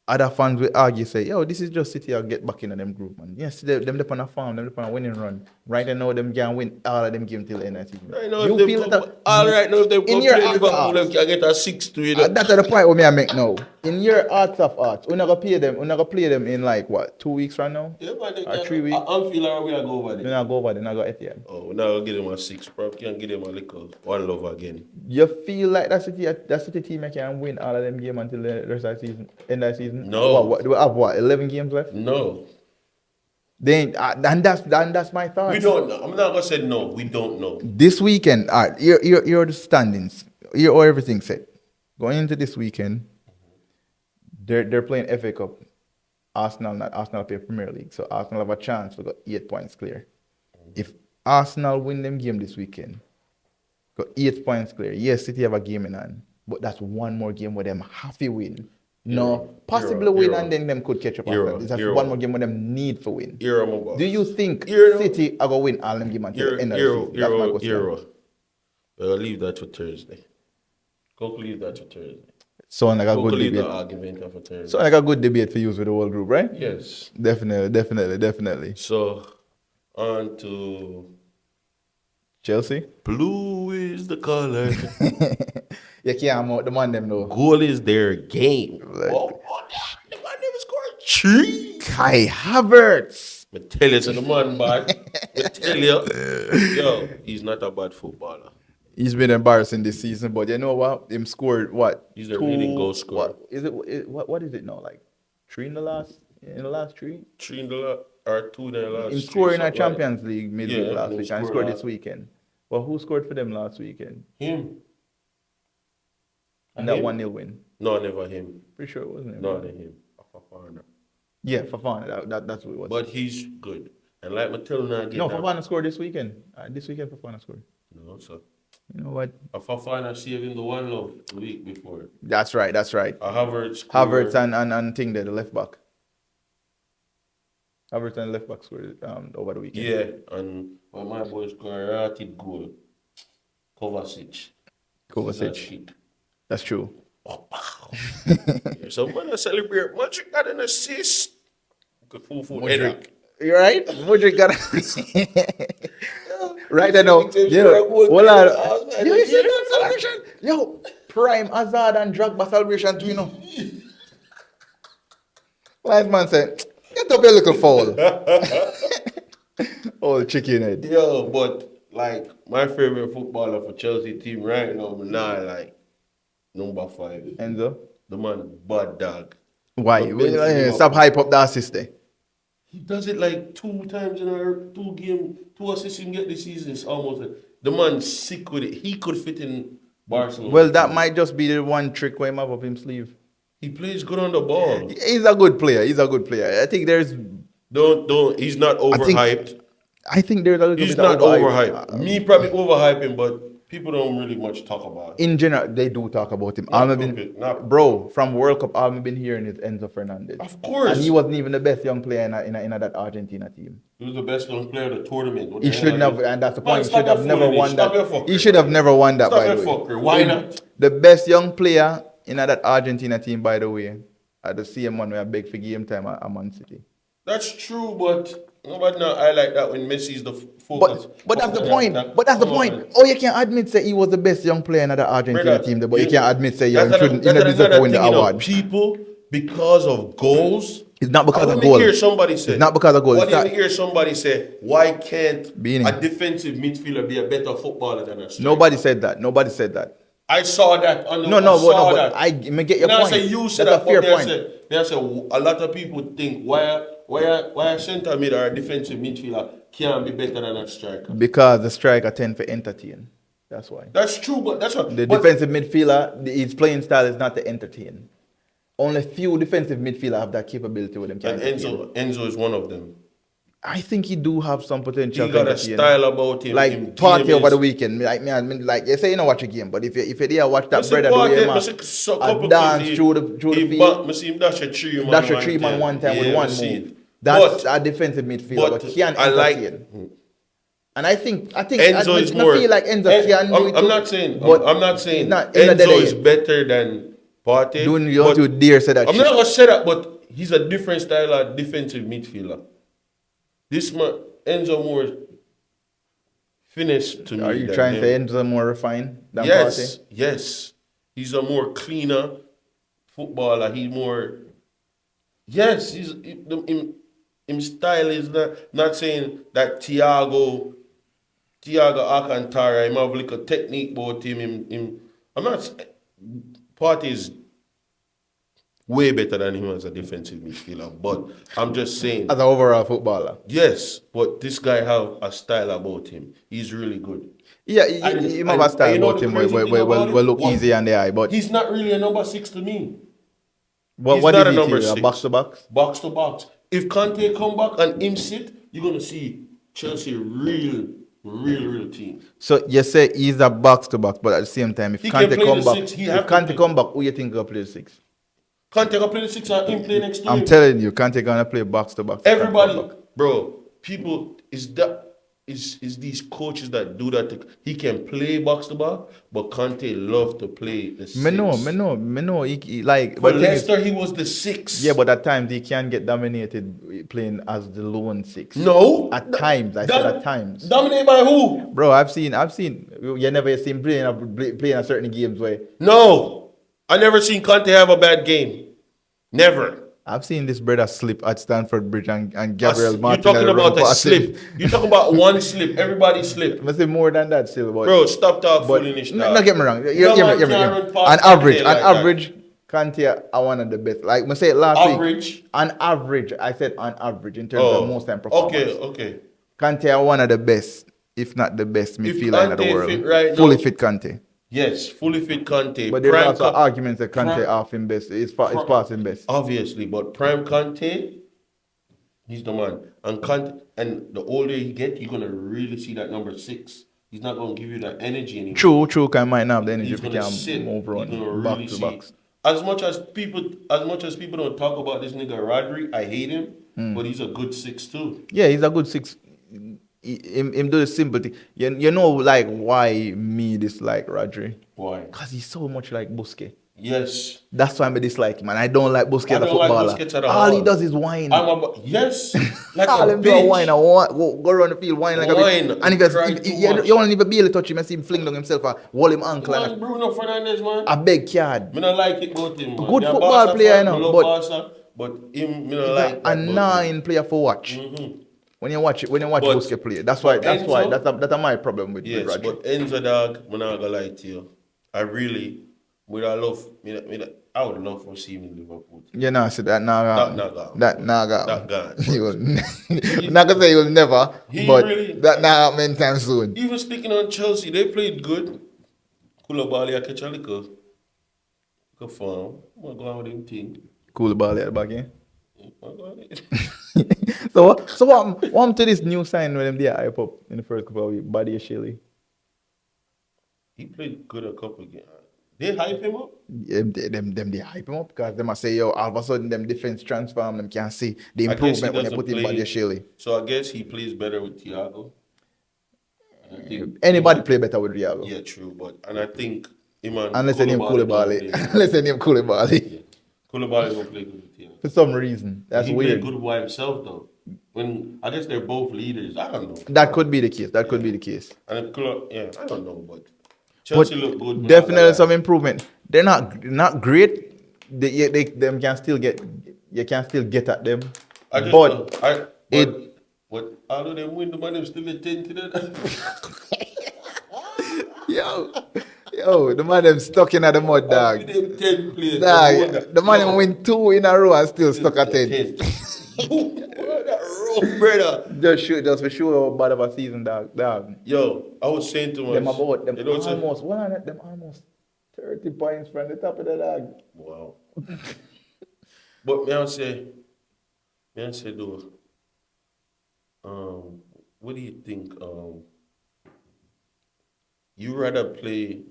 other fans will argue, say, yo, this is just City, I'll get back in them group, man. Yes, them dep on a farm, them dep on a winning run. Right now, them can win all of them games till the end of the season. Right now, You if they feel come, that? all right now, if they in come your play heart of Liverpool, hearts. they can get a 6-2. You know? That's the point what me I make now. In your hearts of hearts, we're not gonna play them in like what, 2 weeks from now? Yeah, but they Or can, 3 weeks? Anfield, or we are go over We're there. not go over there, not go Etihad. Oh, we're not gonna give them a 6, bro. Can't give them a little one love again. You feel like that City team can win all of them games until the rest of the season, end of the season? No. What, do we have 11 games left? No, Then and that's my thoughts. we don't know. I'm not gonna say no. We don't know. This weekend, all right, you're the standings. You're all everything set. Going into this weekend, they're playing FA Cup. Arsenal play Premier League, so Arsenal have a chance to go 8 points clear. If Arsenal win them game this weekend, got 8 points clear. Yes, City have a game in hand, but that's one more game where them have to win. No, possibly win and then them could catch up after. That's one more game where them need for win. You're my boss. Do you think You're- City are gonna win all them games until the end of the season? That's my question. Well, leave that for Thursday. Go leave that for Thursday. So like a Go good leave the debate. argument for Thursday. So like a good debate for use with the whole group, right? Yes. Definitely. So, on to Chelsea. blue is the color. You can't out the man them though. Goal is their game. Like- The man never scored 3. Kai Havertz. I tell you, so the man bad. I tell you, yo, he's not a bad footballer. He's been embarrassing this season, but you know what? Him scored what? He's the leading goal scorer. What is it? What is it now? Like 3 in the last 3? 3 in the last, or 2 in the last. Him three, scoring a something like Champions League midweek Yeah, last him week and scored scored last- this weekend. Well, who scored for them last weekend? him. And that Him? 1-0 win. No, never him. Pretty sure it wasn't him. Not him. Fafana. Yeah, Fafana. That's what it was. But he's good. And like Matilda again. no, Fafana scored this weekend. This weekend, Fafana scored. No, so. You know what? A Fafana saved him the one love the week before. That's right. A Havertz. Havertz and Ting there, the left back. Havertz and left back scored over the weekend. Yeah, and when my boy scored a rated goal, Kovacic. Kovacic. Shit. That's true. So when I celebrate, Modric got an assist. Good fool, Modric. Eric. You right? Modric got right I know. Yeah. Hold on. You see that celebration? Yo, prime Hazard and Drogba celebration too, you know. Wise man said, get up your little foul. Oh, chicken head. Yo, but like my favorite footballer for Chelsea team right now, but now like number 5. Enzo. The man bad dog. Why? But Benzema- Stop hype up that assist there. He does it like 2 times in a 2 game, 2 assists he can get this season. It's almost like, the man's sick with it. He could fit in Barcelona. Well, that team. might just be the one trick where him have up him sleeve. He plays good on the ball. He's a good player. He's a good player. I think there's. Don't. He's not overhyped. I think there's a little He's bit of not overhyped. Me probably overhype him, but people don't really much talk about him. In general, they do talk about him. Not- Bro, from World Cup, all I've been hearing is Enzo Fernandez. Of course. And he wasn't even the best young player in that Argentina team. He was the best young player of the tournament. What He the should hell never, and that's the Man, point. He stop should have your never fooling. won Stop your that. fucker. He should have never won that, Stop by your the way. fucker. Why not? The best young player in that Argentina team, by the way, at the same one where I beg for game time at Man City. That's true, but nobody now highlight that when Messi's the focus. But that's the point. But that's the point. Oh, you can't admit say he was the best young player in the Argentina Brother, team, but you can't admit say you that's shouldn't another- that's deserve to another win the thing, award. People, because of goals. It's not because I of only goals. hear somebody say. It's not because of goals. Why It's do you not- hear somebody say, why can't Beanie. a defensive midfielder be a better footballer than a striker? Nobody said that. Nobody said that. I saw that on the No, no, I saw but that. I may get your Now, point. say you said That's that, a fair but point. they say a lot of people think why a centre mid or a defensive midfielder can't be better than a striker. Because the striker tend to entertain. That's why. That's true, but that's what The defensive midfielder, his playing style is not to entertain. Only few defensive midfielders have that capability with them. And Enzo is one of them. I think he do have some potential. He got a entertain. style about him. Like him party game over is- the weekend. Like you say, you know, watch a game, but if you there watch that Mr. brother Partey, do him Mr. Couple a dance kids, through the field, I see him dash a three man. dash a three man one time with Yeah, one I see move. it. That's But- a defensive midfielder, but he can I like. entertain. And I think Enzo is I more. feel like Enzo can do it I'm too, not saying. but I'm not saying he's not in the dead Enzo is end. better than Partey. Don't you but to dare say that I'm shit. not gonna say that, but he's a different style of defensive midfielder. This man, Enzo more finished to me. Are you than trying him. to say Enzo more refined than Yes, Partey? yes. He's a more cleaner footballer. He's more. Yes, him style is not saying that Thiago Alcantara. Him have like a technique about him. I'm not. Partey is way better than him as a defensive midfielder, but I'm just saying. As an overall footballer. Yes, but this guy have a style about him. He's really good. Yeah, And- he might have a and style you know about the him crazy where thing about it? look What? easy on the eye, but He's not really a number 6 to me. what he's is not a he number to you? A 6. box to box? Box to box. If Kante come back and him sit, you're gonna see Chelsea real team. So you say he's a box to box, but at the same time, if He can Kante play come the back, six, he if have to Kante play. come back, who you think will play the 6? Kante can play the 6 and him play next to I'm him. telling you, Kante gonna play box to box. Everybody, bro, people is these coaches that do that. He can play box to box, but Kante love to play the 6. Me know. He like, For but thing is- Leicester, he was the 6. yeah, but at times he can get dominated playing as the lone 6. No. At times, I said at times. Dominated by who? Bro, I've seen. You never seen playing a certain games where No. I never seen Kante have a bad game. Never. I've seen this brother slip at Stanford Bridge and Gabriel You're Martinelli. talking about run a past slip. him. You're talking about one slip. Everybody slip. I say more than that still, but Bro, stop talking but foolishness. no, get me wrong. No Hear man me. can run past On Kante average, like that. Kante are one of the best. Like I said last Average? week. On average, I said on average in terms of most time performance. Okay. Kante are one of the best, if not the best midfielder in the Kante world. fit right Fully now- fit Kante. Yes, fully fit Kante. But there's Prime also Kante- arguments that Kante Prime- off him best. It's passing best. Obviously, but Prime Kante, he's the man. And Kante, and the older he get, you're gonna really see that number 6. He's not gonna give you that energy anymore. True, Kante might not have the energy He's if he gonna can sit. move He's gonna around really box to see. box. As much as people don't talk about this nigga Rodri, I hate him, but he's a good 6 too. Yeah, he's a good 6. Him do the simple thing. You know, like why me dislike Rodri? Why? Because he's so much like Busquets. Yes. That's why I dislike him, and I don't like Busquets I as a don't like footballer. Busquets at all he all. does is whine. Yes. Like All a him do a whine bitch. and go around the field whine like a Whine bitch. And and cry if too you much. don't even be able to touch him, I see him fling down himself or hold him ankle Man, and Bruno Fernandes, man. a big card. Me not like it about him, man. Good He a football Barca player, fan, you know, me love but- Barca, but him, me not He's like a that about him. 9 player for watch. When you watch But- Busquets play, that's why Enzo- that's my problem with Yes, Rodri. but Enzo dog, I'm not gonna lie to you. I really I would love to see him in Liverpool. You know, so that now Not gone, that but now that gone. you will But not gonna say you will never, he but really that now happen anytime soon. even speaking on Chelsea, they played good. Koulibaly, I catch a little form. I'm going with him team. Cool ball at the back end. I'm going with it. So what happened to this new sign when them they hype up in the first couple of weeks? Body Shelley. He played good a couple of games. They hype him up. Them they hype him up because them must say yo all of a sudden them defense transform them can see the I guess he improvement when you doesn't put in Body play. Shelley. So I guess he plays better with Thiago. And I think Anybody play better with Riago. Yeah, true. And I think him and Unless they name Koulibaly don't Koulibaly. play good. Unless they name Koulibaly. Yeah. Koulibaly don't play good with Thiago. For some reason. That's He weird. played good by himself though. When I guess they're both leaders. I don't know. That could be the case. That could be the case. And I don't know, but Chelsea look good. Definitely some improvement. They're not great. Them can still get you can still get at them. But all of them win the money, still a 10 to them. Yo, the man them stuck in the mud, dog. Them 10 players. Dog, the man them win 2 in a row and still stuck at 10. That brother. Just for sure how bad of a season, dog. Yo, I was saying to Them myself, about them almost 30 points from the top of the dog. wow. But me I say though, what do you think? You rather play?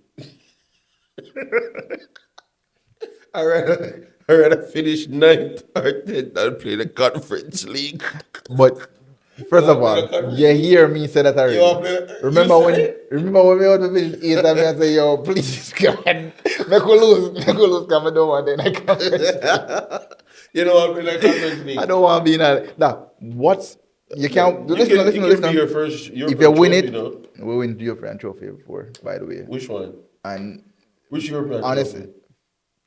I rather finish 9th or 10th than play the Conference League. But first of all, you hear me say that already. Remember when we had to finish 8th and I say, yo, please God, make we lose, because I don't want to Conference. You know what I mean? Like Conference League. I don't want to be in a what's you can't listen. Be your first. If you win it, we win the European trophy before, by the way. Which one? And which European honestly, trophy?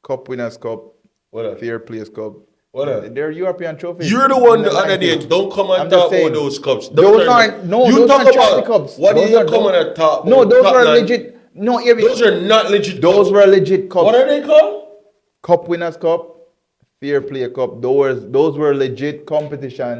Cup Winners' Cup, What Fair Players Cup. What They're European trophies. You're the one the other day. Don't come and talk about those cups. Those aren't You talk about cups. what did you come and talk? No, those were legit. No, those are not legit. Those were legit cups. What are they called? Cup Winners' Cup. Fair Play Cup, those were legit competition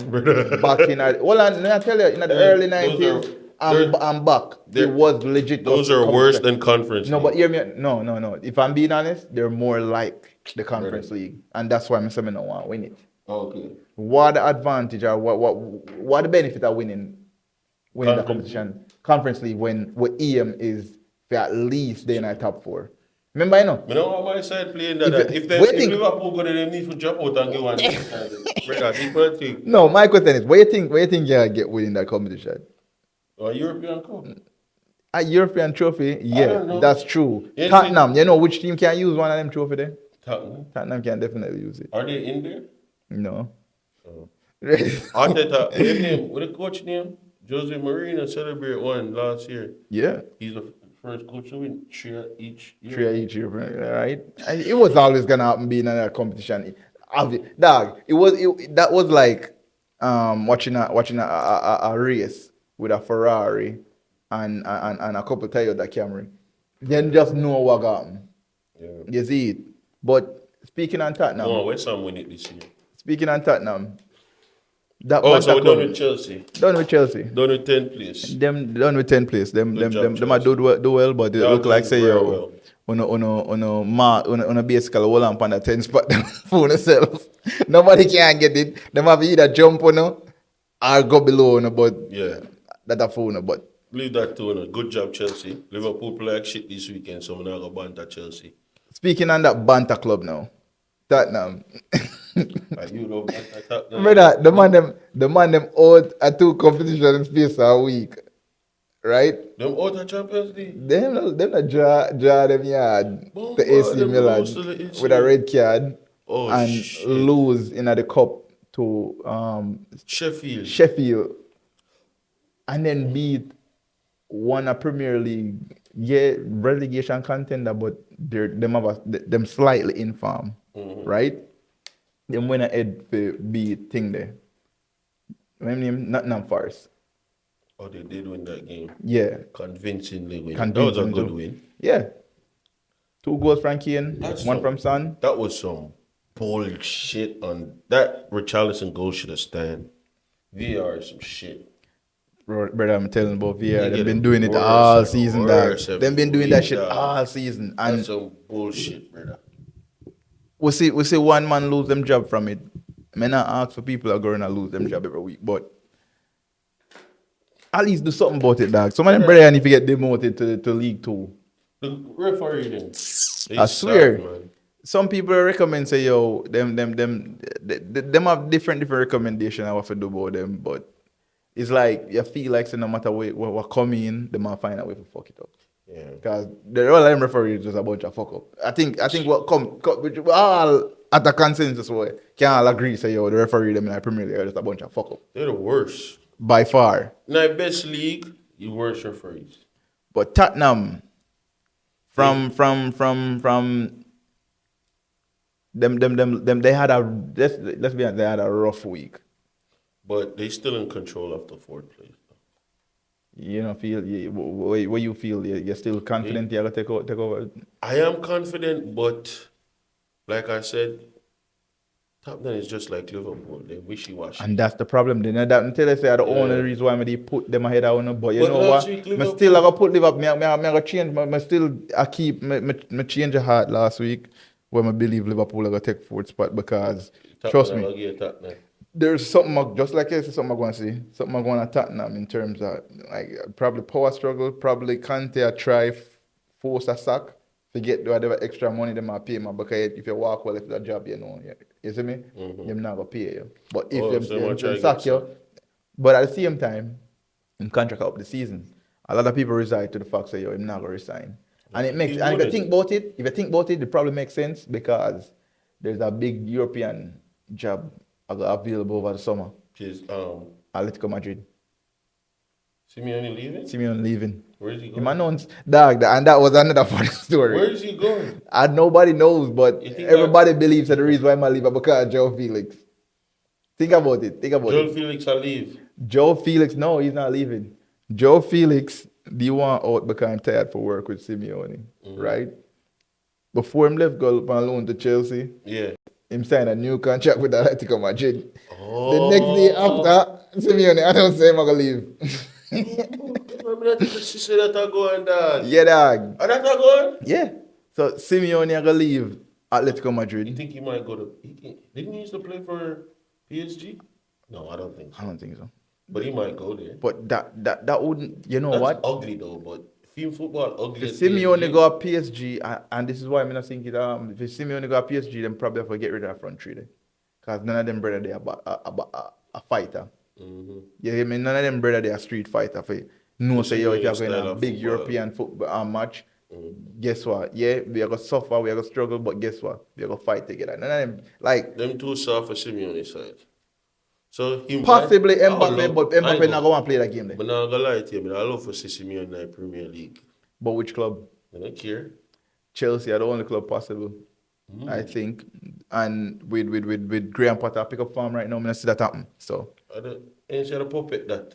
back in. Well, I tell you, in the early 90s, I'm back. It was legit. Those are worse than Conference League. No, but hear me. No. If I'm being honest, they're more like the Conference League, and that's why I'm saying I don't want to win it. Okay. What the advantage or what the benefit of winning the competition? Conference League when EM is for at least they're in the top 4. Remember, I know. I know on my side playing that. If Liverpool go to them, need to drop out and give one. People think. No, my question is, where you think you get winning that competition? A European Cup. A European trophy, yeah, that's true. Yeah, Tottenham, you know which team can use one of them trophy there? Tottenham can definitely use it. Are they in there? No. Oh. Arteta, what the coach name? Jose Mourinho celebrated one last year. Yeah. He's the first coach to win 3 each year. 3 each year, right? It was always gonna happen being in a competition. Dog, that was like watching a race with a Ferrari and a couple Toyota Camry. Then just know what got happened. Yeah. You see it. But speaking on Tottenham. Oh, West Ham win it this year. Speaking on Tottenham. So we're done with Chelsea. Done with Chelsea. Done with 10th place. Them done with 10th place. Them might do well, but they look like say yo. On a basically hold on the 10 spot for themselves. Nobody can get it. Them have either jump on or go below but yeah. That a phone but Leave that to good job, Chelsea. Liverpool play like shit this weekend, so I'm not going to banter Chelsea. Speaking on that banter club now, Tottenham. You know, Tottenham. Remember that the man them out at 2 competition in space a week, right? Them out of Champions League. Them not draw them yard to AC Milan with a red card shit. lose in the cup to Sheffield. And then beat one a Premier League, relegation contender, but them slightly in form, right? Them win ahead for beat thing there. Remember name Nottingham Forest. Oh, they did win that game. Yeah, Convincingly win. That was a good win. Yeah. 2 goals from Kane, That's 1 some, from Son. that was some bullshit on that. Richarlison goal should have stand. VR is some shit. Brother, I'm telling about VR. They They've been getting doing it worse all and season, dog. worse They've every been doing that week, shit dog. all season. That's And some bullshit, brother. we see one man lose them job from it. I may not ask for people that are going to lose them job every week, but at least do something about it, dog. Some of them brother need to get demoted to League Two. The referee then. I swear. Some people recommend say, yo, them have different recommendations on what to do about them, but it's like you feel like so no matter what come in, they might find a way to fuck it up. Yeah. Because the all them referees is just a bunch of fuck up. I think what which we all at a consensus way can all agree say yo the referee them in the Premier League are just a bunch of fuck up. They're the worst. By far. In the best league, you worst referees. But Tottenham from them they had let's be honest, they had a rough week. But they still in control of the fourth place. You know, where you feel you're still confident you're gonna take over. I am confident, but like I said, Tottenham is just like Liverpool. They're wishy-washy. And that's the problem. They know that until they say the only Yeah. reason why they put them ahead of one. But you But know last what? week, I Liverpool- still gonna put Liverpool. I gonna change. I still I keep me change of heart last week when I believe Liverpool are gonna take fourth spot because trust me. There's something just like this. Something I'm going to see. Something I'm going to Tottenham in terms of like probably power struggle. Probably Kante try force a sack to get whatever extra money they might pay. Because if you walk well, if the job you know, you see me, you're not gonna pay you. But if you sack you, but at the same time, in contract up the season, a lot of people reside to the fact that you're not gonna resign. And it makes. And if you think about it, it probably makes sense because there's a big European job available over the summer. Is Atletico Madrid. Simeone leaving? Leaving. Where is he Him going? announced, dog, and that was another funny story. Where is he going? And nobody knows, but You think everybody believes that the reason why I'm leaving because of Joe Felix. Think about it. Joel Felix will leave. Joe Felix, no, he's not leaving. Joe Felix, the one out because I'm tired for work with Simeone, right? Before him left, go on loan to Chelsea. Yeah. Him signed a new contract with Atletico Madrid. Oh. The next day after, Simeone announced him I'm gonna leave. Remember that she said that I go and dad. Yeah, dog. And that I go? Yeah. So Simeone are gonna leave Atletico You Madrid. think he might go to? Didn't he used to play for PSG? No, I don't think so. I don't think so. But he might go there. But that wouldn't. You know That's what? ugly though. But film football ugly. If Simeone go at PSG, and this is why I'm not thinking. If Simeone go at PSG, then probably have to get rid of that front three then, because none of them brother they are a fighter. Yeah, I mean none of them brother they are street fighter. For no say yo, if you're going to a big European football match, guess what? Yeah, we are gonna suffer, we are gonna struggle, but guess what? We are gonna fight together. None of them like them too soft for Simeone side. So he possibly might, Mbappe, but Mbappe not gonna play that game then. But now I'm gonna lie to you, but I love for see Simeone in the Premier League. But which club? I don't care. Chelsea are the only club possible, I think. And with Graham Potter pick up form right now, I'm gonna see that happen. So I don't ain't a puppet that.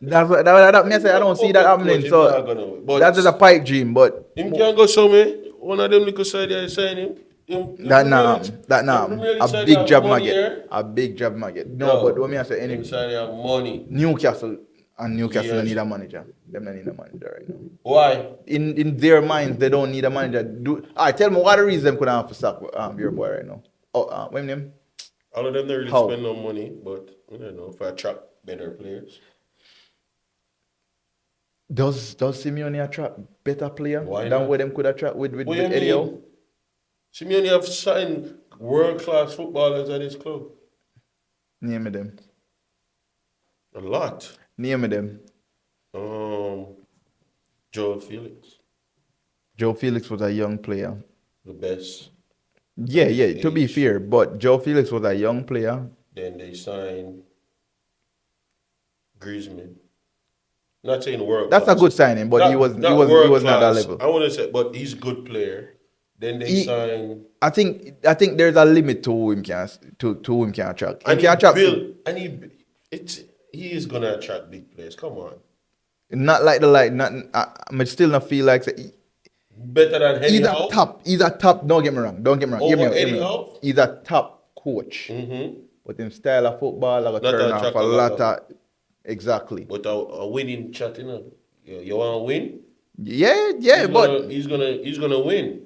that's what that me say I don't see that happening. So that's just a pipe dream, but him can go somewhere. One of them little side there sign him. A big job maggot. A big job maggot. No, but what me I say any Inside have money. Newcastle Newcastle Yes. need a manager. Them don't need a manager right now. Why? In their minds, they don't need a manager. Tell me what the reason them could have to sack your boy right now. What's his name? All of them don't really How? spend no money, but I don't know if I attract better players. Does Simeone attract better player Why than not? what them could attract with What you Eddie Howe? mean? Simeone have signed world-class footballers at his club. Name me them. A lot. Name me them. Joel Felix, Joe Felix was a young player. the best. Yeah, to be Age. fair, but Joe Felix was a young player. Then they signed Griezmann. Not saying world. That's a good signing, but he was not that level. I want to say, but he's a good player. Then they signed. I think there's a limit to who him can attract. He And can attract he is gonna attract big players. Come on. not like I still not feel like Better than Eddie He's a Howe. top. He's a top. Don't get me wrong. Don't get me wrong. Hear me Over out, hear Eddie me out. Howe? He's a top coach. Mm-hmm. But him style of football, like a Not turn a off a lot chakalaka. of. Exactly. But a winning chat, you know. You want to win? Yeah, yeah, but He's gonna win.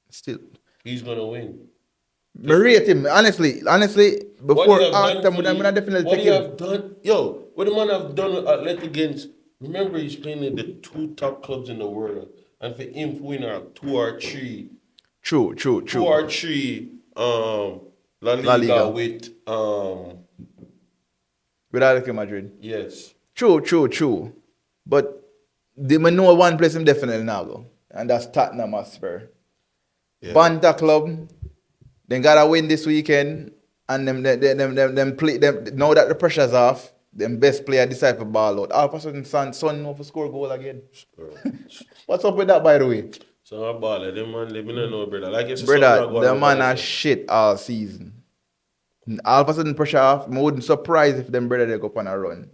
still. He's gonna win. Me rate him. Honestly, What he before have done after, for I'm gonna definitely what take he him. have done, yo, what the man have done with Athletic against. Remember, he's playing in the two top clubs in the world, and for him to win two or three True. La La Liga Liga. with With Atletico Madrid. yes. True. But they may know one place him definitely now go. And that's Tottenham Hotspur. Yeah. Banta club. They gotta win this weekend. And them play them now that the pressure's off, them best player decide for ball out. All of a sudden son know for score goal again. What's up with that, by the way? So I ball them man, they don't know, brother. Like you said, Brother, something going the on man over are there. shit all season. All of a sudden pressure off. I wouldn't surprise if them brother they go up on a run.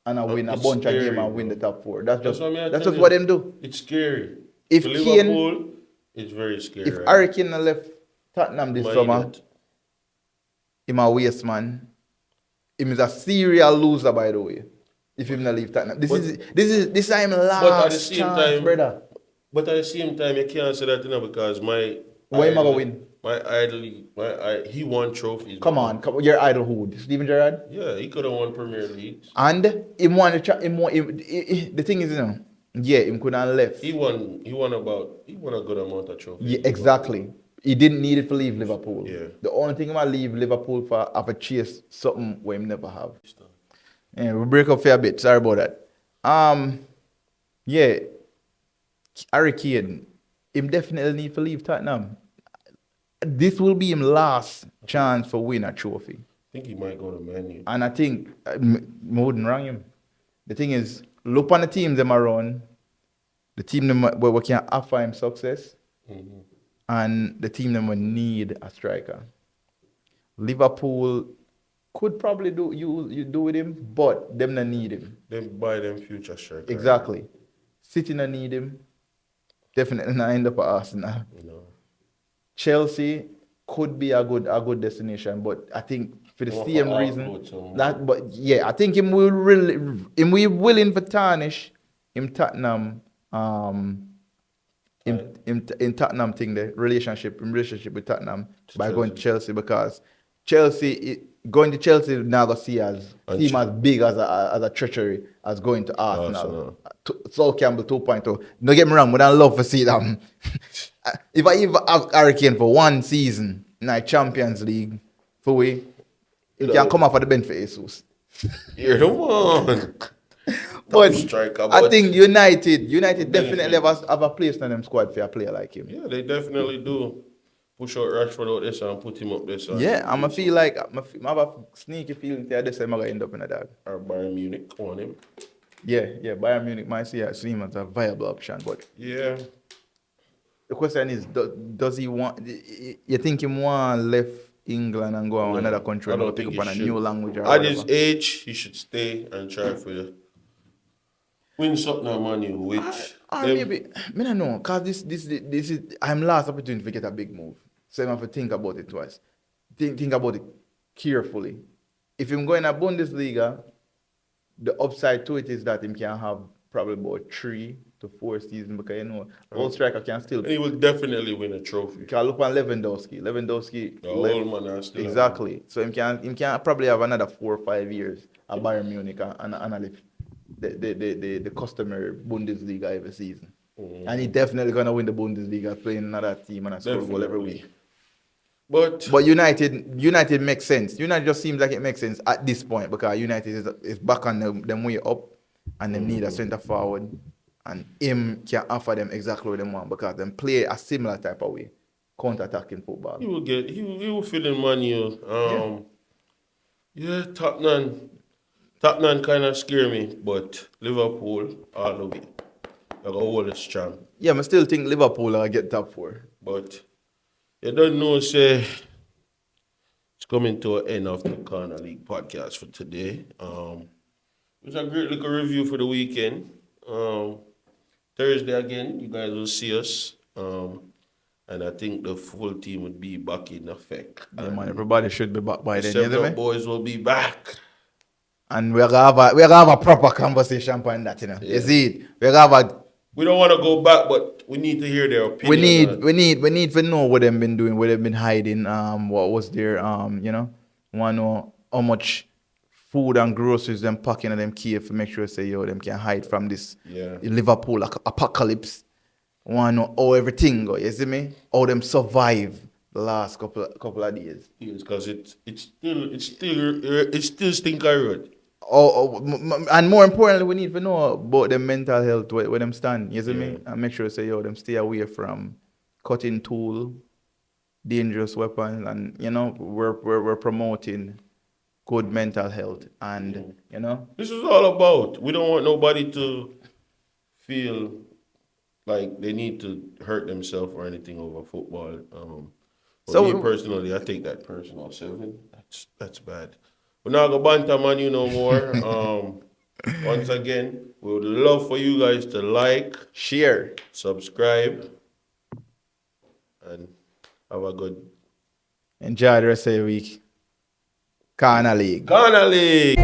And I win a It's bunch of scary, game and win bro. the top four. That's what I just tell what you. them do. It's scary. If For Kane- Liverpool, it's very scary. If right Harry Kane left Tottenham this now. summer, Idiot. him a waste man. Him is a serial loser, by the way. If him not leave Tottenham. This time But at the last same chance, time, brother. But at the same time, you can't say that, you know, because Why am I gonna win? He won trophies. Come man. on, your idol who? Steven Gerrard? Yeah, he could have won Premier Leagues. And him won the thing is, him could have left. He won a good amount of trophies. Yeah, exactly. He didn't need it to leave Liverpool. Yeah. The only thing he might leave Liverpool for have a chase something where him never have. Yeah, we break up for a bit. Sorry about that. Yeah, Harry Kane, him definitely need to leave Tottenham. This will be him last chance for win a trophy. I think he might go to Man U. And I think I wouldn't wrong him. The thing is, look on the team them around, the team them where we can offer him success, and the team them will need a striker. Liverpool could probably you do with him, but them not need him. They buy them future striker. Exactly. City not need him. Definitely not end up at Arsenal. You know. Chelsea could be a good destination, but I think for the More same for reason output, so- but yeah, I think him we willing for tarnish him Tottenham in Tottenham thing the relationship with Tottenham by going to Chelsea because going to Chelsea now go see as seem as big as a treachery as going to Arsenal. Saul Campbell 2.0. Don't get me wrong, but I love to see them. If I even have Harry Kane for one season in the Champions League, for we, he can come off for the bench for Jesus. You're the one. But Striker, I but- think United definitely have a place in them squad for a player like him. Yeah, they definitely do. Push out Rashford out this and put him up this. Yeah, I'm going to feel like I have a sneaky feeling that this time I'm going to end up in a dog. Or Bayern Munich on him. Yeah, Bayern Munich might see him as a viable option, but Yeah. the question is, does he want? You think he want left England and go on another country I and don't pick think up he on a should. new language or At his whatever? age, he should stay and try for you. Win something on Man U, which Or them- maybe I don't know, cause this is I'm last opportunity to get a big move, so I have to think about it twice. Think about it carefully. If I'm going to Bundesliga, the upside to it is that him can have probably about 3 to 4 seasons because old striker can still. and he will definitely win a trophy. Can look on Lewandowski. Lewandowski The old man are still exactly. So him can probably have another 4 or 5 years at Bayern Munich and live the customary Bundesliga every season. And he definitely gonna win the Bundesliga playing another team and a score goal every week. But United makes sense. United just seems like it makes sense at this point because United is back on them way up and they need a centre forward and him can offer them exactly what they want because them play a similar type of way, counter-attacking football. he will fit in Man U. Yeah, Tottenham kind of scare me, but Liverpool all the way. Like a whole champ. Yeah, I still think Liverpool will get top 4. But you don't know, say it's coming to an end of the Corner League podcast for today. It was a great little review for the weekend. Thursday again, you guys will see us. And I think the full team would be back in effect. Yeah, man, And everybody should be back by the then, you 7 see Up me? boys will be back. And we're gonna have a proper conversation on that, you know. You Yeah. see it? We're gonna have a We don't want to go back, but we need to hear their opinion. we need to know what they've been doing, what they've been hiding, what was their you know, wanna know how much food and groceries them packing and them keep to make sure say yo them can hide from this Yeah. Liverpool apocalypse. Wanna know how everything go, you see me? How them survive the last couple of days. Because it's still stinker road. And more importantly, we need to know about their mental health, where them stand. You see me? Yeah. And make sure say yo them stay away from cutting tool, dangerous weapons, and you know we're promoting good mental health, and you know This is all about. We don't want nobody to feel like they need to hurt themselves or anything over football. But So- me personally, I take that personal. 7, that's bad. We're not gonna banter man you no more. Once again, we would love for you guys to like, share. subscribe, and have a good Enjoy the rest of your week. Corner League. Ghana League.